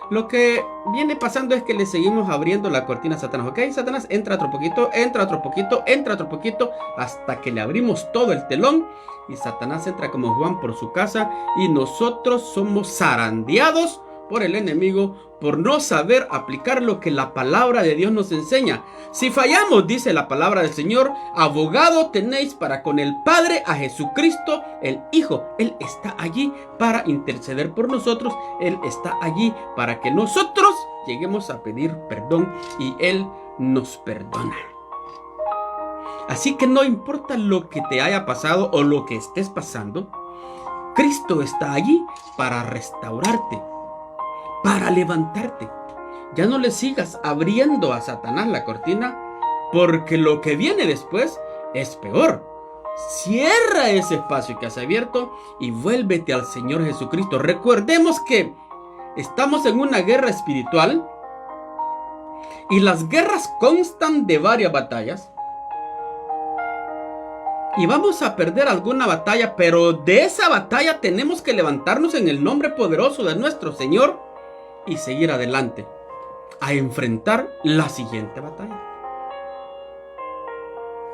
A: lo que viene pasando es que le seguimos abriendo la cortina a Satanás. Ok, Satanás, entra otro poquito, entra otro poquito, entra otro poquito, hasta que le abrimos todo el telón. Y Satanás entra como Juan por su casa. Y nosotros somos zarandeados por el enemigo por no saber aplicar lo que la palabra de Dios nos enseña. Si fallamos, dice la palabra del Señor, abogado tenéis para con el Padre a Jesucristo el Hijo. Él está allí para interceder por nosotros. Él está allí para que nosotros lleguemos a pedir perdón y Él nos perdona. Así que no importa lo que te haya pasado o lo que estés pasando, Cristo está allí para restaurarte, para levantarte. Ya no le sigas abriendo a Satanás la cortina, porque lo que viene después es peor. Cierra ese espacio que has abierto y vuélvete al Señor Jesucristo. Recordemos que estamos en una guerra espiritual y las guerras constan de varias batallas. Y vamos a perder alguna batalla, pero de esa batalla tenemos que levantarnos en el nombre poderoso de nuestro Señor y seguir adelante a enfrentar la siguiente batalla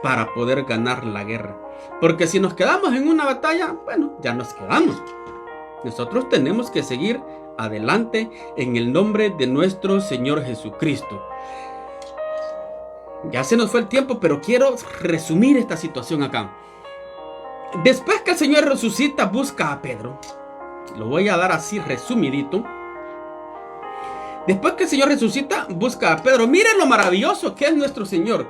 A: para poder ganar la guerra. Porque si nos quedamos en una batalla, bueno, ya nos quedamos. Nosotros tenemos que seguir adelante en el nombre de nuestro Señor Jesucristo. Ya se nos fue el tiempo, pero quiero resumir esta situación acá. Después que el Señor resucita, busca a Pedro. Lo voy a dar así resumidito. Después que el Señor resucita, busca a Pedro. Miren lo maravilloso que es nuestro Señor.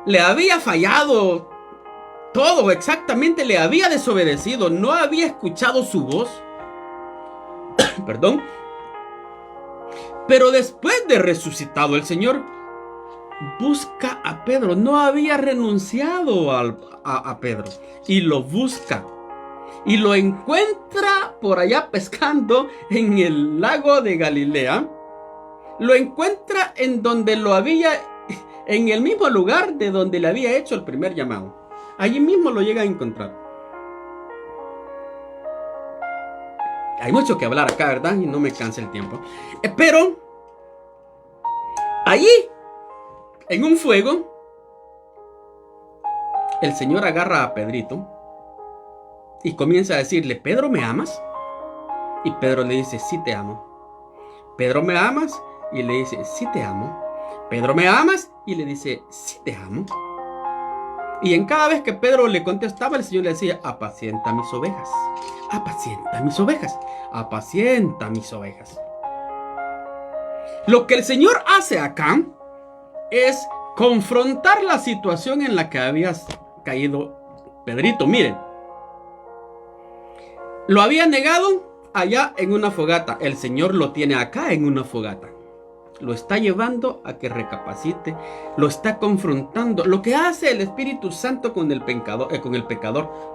A: Le había fallado todo, exactamente, le había desobedecido, no había escuchado su voz. Perdón. Pero después de resucitado el Señor, busca a Pedro. No había renunciado a Pedro. Y lo busca. Y lo encuentra por allá pescando en el lago de Galilea. Lo encuentra en donde lo había, en el mismo lugar de donde le había hecho el primer llamado. Allí mismo lo llega a encontrar. Hay mucho que hablar acá, ¿verdad? Y no me cansa el tiempo. Pero allí, en un fuego, el Señor agarra a Pedrito y comienza a decirle: Pedro, ¿me amas? Y Pedro le dice: sí te amo. Pedro, ¿me amas? Y le dice: sí te amo. Pedro, ¿me amas? Y le dice: sí te amo. Y en cada vez que Pedro le contestaba, el Señor le decía: apacienta mis ovejas, apacienta mis ovejas, apacienta mis ovejas. Lo que el Señor hace acá es confrontar la situación en la que habías caído Pedrito. Miren, lo había negado allá en una fogata, el Señor lo tiene acá en una fogata. Lo está llevando a que recapacite, lo está confrontando. Lo que hace el Espíritu Santo con el pecador,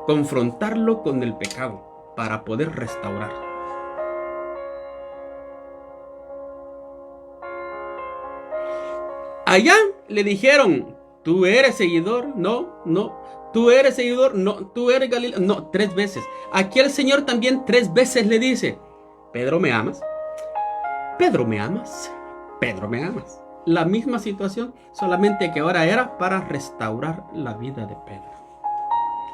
A: confrontarlo con el pecado para poder restaurar. Allá le dijeron, ¿tú eres seguidor? No, no. ¿Tú eres seguidor? No. ¿Tú eres Galileo? No, 3 veces. Aquí el Señor también 3 veces le dice, Pedro, ¿me amas? Pedro, ¿me amas? Pedro, ¿me amas? La misma situación, solamente que ahora era para restaurar la vida de Pedro.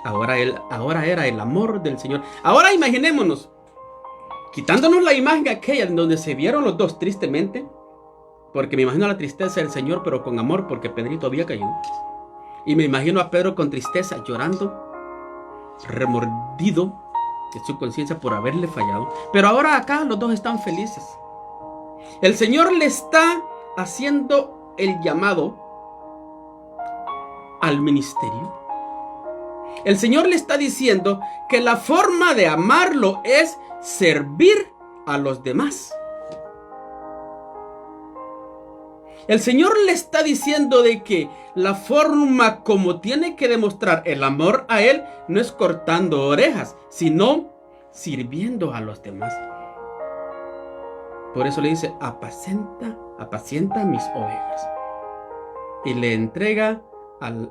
A: Ahora era el amor del Señor. Ahora imaginémonos, quitándonos la imagen aquella en donde se vieron los dos tristemente, porque me imagino la tristeza del Señor, pero con amor, porque Pedrito había caído. Y me imagino a Pedro con tristeza, llorando, remordido de su conciencia por haberle fallado. Pero ahora acá los dos están felices. El Señor le está haciendo el llamado al ministerio. El Señor le está diciendo que la forma de amarlo es servir a los demás. El Señor le está diciendo de que la forma como tiene que demostrar el amor a Él no es cortando orejas, sino sirviendo a los demás. Por eso le dice, apacienta mis ovejas. Y le entrega al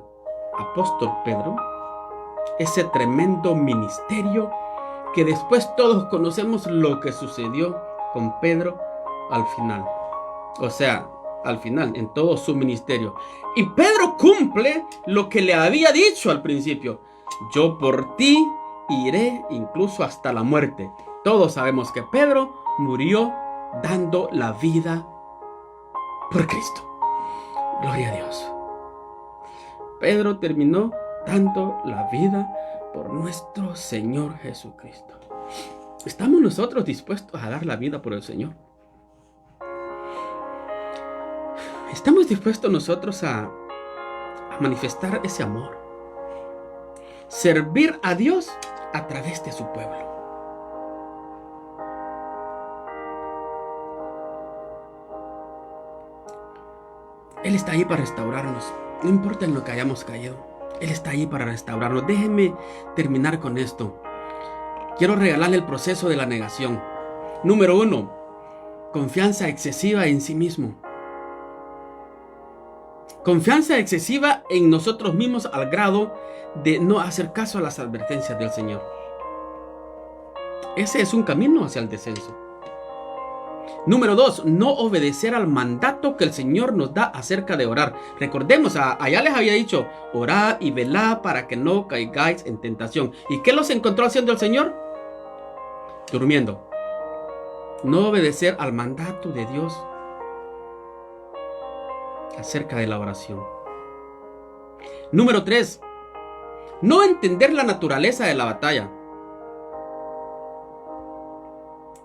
A: apóstol Pedro ese tremendo ministerio que después todos conocemos lo que sucedió con Pedro al final. O sea, al final, en todo su ministerio. Y Pedro cumple lo que le había dicho al principio. Yo por ti iré incluso hasta la muerte. Todos sabemos que Pedro murió dando la vida por Cristo. Gloria a Dios. Pedro terminó dando la vida por nuestro Señor Jesucristo. ¿Estamos nosotros dispuestos a dar la vida por el Señor? ¿Estamos dispuestos nosotros a manifestar ese amor? Servir a Dios a través de su pueblo. Él está ahí para restaurarnos. No importa en lo que hayamos caído. Él está ahí para restaurarnos. Déjenme terminar con esto. Quiero regalarle el proceso de la negación. Número 1. Confianza excesiva en sí mismo. Confianza excesiva en nosotros mismos al grado de no hacer caso a las advertencias del Señor. Ese es un camino hacia el descenso. Número 2, no obedecer al mandato que el Señor nos da acerca de orar. Recordemos, allá les había dicho, orad y velad para que no caigáis en tentación. ¿Y qué los encontró haciendo el Señor? Durmiendo. No obedecer al mandato de Dios acerca de la oración. Número 3, no entender la naturaleza de la batalla.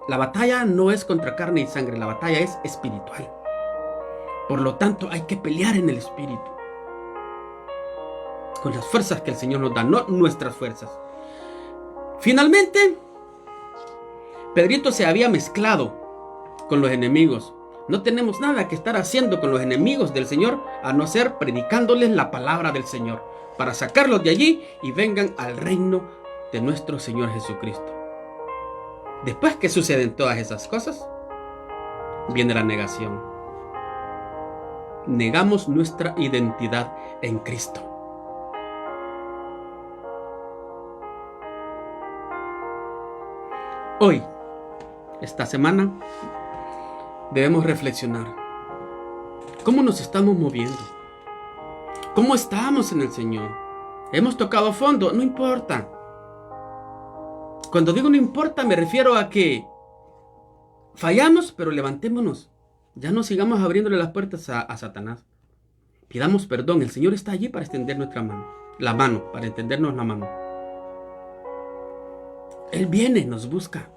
A: La batalla no es contra carne y sangre, la batalla es espiritual. Por lo tanto, hay que pelear en el espíritu. Con las fuerzas que el Señor nos da, no nuestras fuerzas. Finalmente, Pedrito se había mezclado con los enemigos. No tenemos nada que estar haciendo con los enemigos del Señor, a no ser predicándoles la palabra del Señor, para sacarlos de allí y vengan al reino de nuestro Señor Jesucristo. Después que suceden todas esas cosas, viene la negación. Negamos nuestra identidad en Cristo. Hoy, esta semana, debemos reflexionar. ¿Cómo nos estamos moviendo? ¿Cómo estamos en el Señor? ¿Hemos tocado fondo? No importa. Cuando digo no importa, me refiero a que fallamos, pero levantémonos. Ya no sigamos abriéndole las puertas a Satanás. Pidamos perdón. El Señor está allí para extender nuestra mano. La mano, para extendernos la mano. Él viene, nos busca.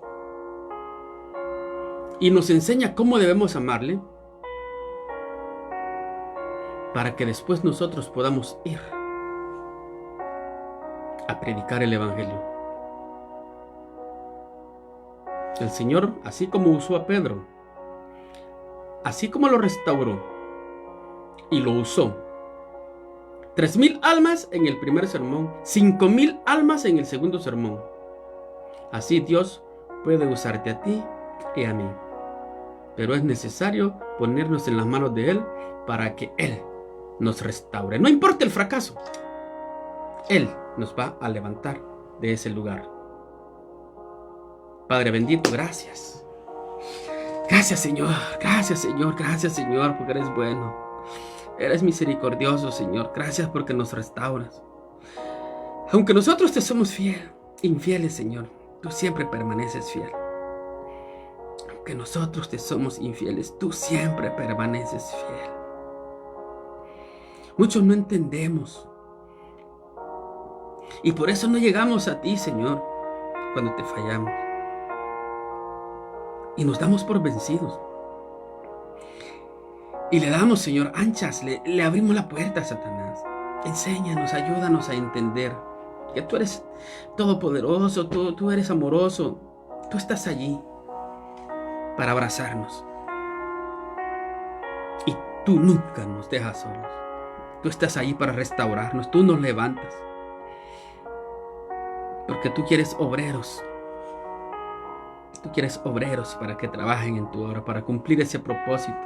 A: Y nos enseña cómo debemos amarle. Para que después nosotros podamos ir a predicar el Evangelio. El Señor, así como usó a Pedro, así como lo restauró y lo usó, 3,000 almas en el primer sermón, 5,000 almas en el segundo sermón. Así Dios puede usarte a ti y a mí. Pero es necesario ponernos en las manos de Él para que Él nos restaure. No importa el fracaso, Él nos va a levantar de ese lugar. Padre bendito, gracias. Gracias, Señor. Gracias, Señor. Gracias, Señor, porque eres bueno. Eres misericordioso, Señor. Gracias porque nos restauras. Aunque nosotros te somos infieles, Señor, tú siempre permaneces fiel. Aunque nosotros te somos infieles, tú siempre permaneces fiel. Muchos no entendemos. Y por eso no llegamos a ti, Señor, cuando te fallamos. Y nos damos por vencidos. Y le damos, Señor, anchas, le abrimos la puerta a Satanás. Enséñanos, ayúdanos a entender que tú eres todopoderoso, tú eres amoroso. Tú estás allí para abrazarnos. Y tú nunca nos dejas solos. Tú estás allí para restaurarnos, tú nos levantas. Porque tú quieres obreros. Tú quieres obreros para que trabajen en tu obra, para cumplir ese propósito.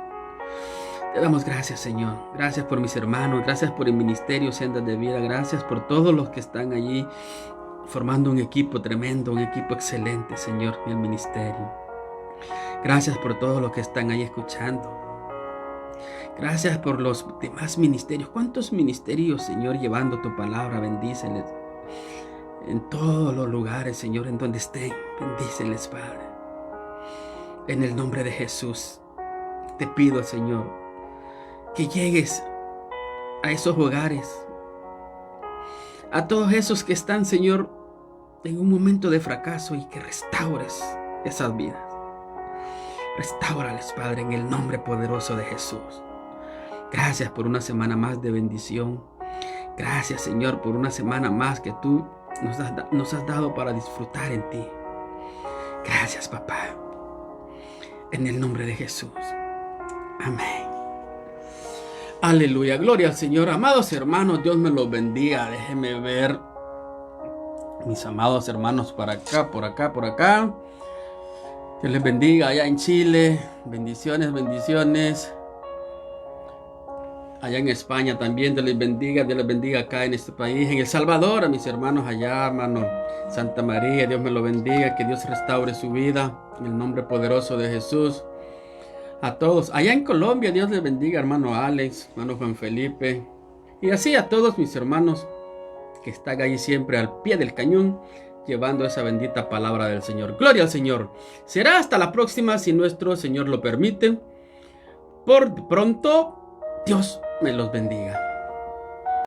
A: Te damos gracias, Señor. Gracias por mis hermanos. Gracias por el ministerio Sendas de Vida. Gracias por todos los que están allí formando un equipo tremendo, un equipo excelente, Señor, en el ministerio. Gracias por todos los que están ahí escuchando. Gracias por los demás ministerios. ¿Cuántos ministerios, Señor, llevando tu palabra? Bendíceles en todos los lugares, Señor, en donde estén. Bendíceles, Padre. En el nombre de Jesús, te pido, Señor, que llegues a esos hogares, a todos esos que están, Señor, en un momento de fracaso, y que restaures esas vidas. Restáurales, Padre, en el nombre poderoso de Jesús. Gracias por una semana más de bendición. Gracias, Señor, por una semana más que tú nos has dado para disfrutar en ti. Gracias, papá. En el nombre de Jesús. Amén. Aleluya, gloria al Señor. Amados hermanos, Dios me los bendiga. Déjenme ver mis amados hermanos por acá, por acá, por acá. Dios les bendiga allá en Chile. Bendiciones, bendiciones. Allá en España también, Dios les bendiga acá en este país. En El Salvador, a mis hermanos allá, hermano Santa María, Dios me lo bendiga, que Dios restaure su vida, en el nombre poderoso de Jesús. A todos, allá en Colombia, Dios les bendiga, hermano Alex, hermano Juan Felipe, y así a todos mis hermanos que están ahí siempre al pie del cañón, llevando esa bendita palabra del Señor. Gloria al Señor. Será hasta la próxima, si nuestro Señor lo permite. Por pronto, Dios me los bendiga.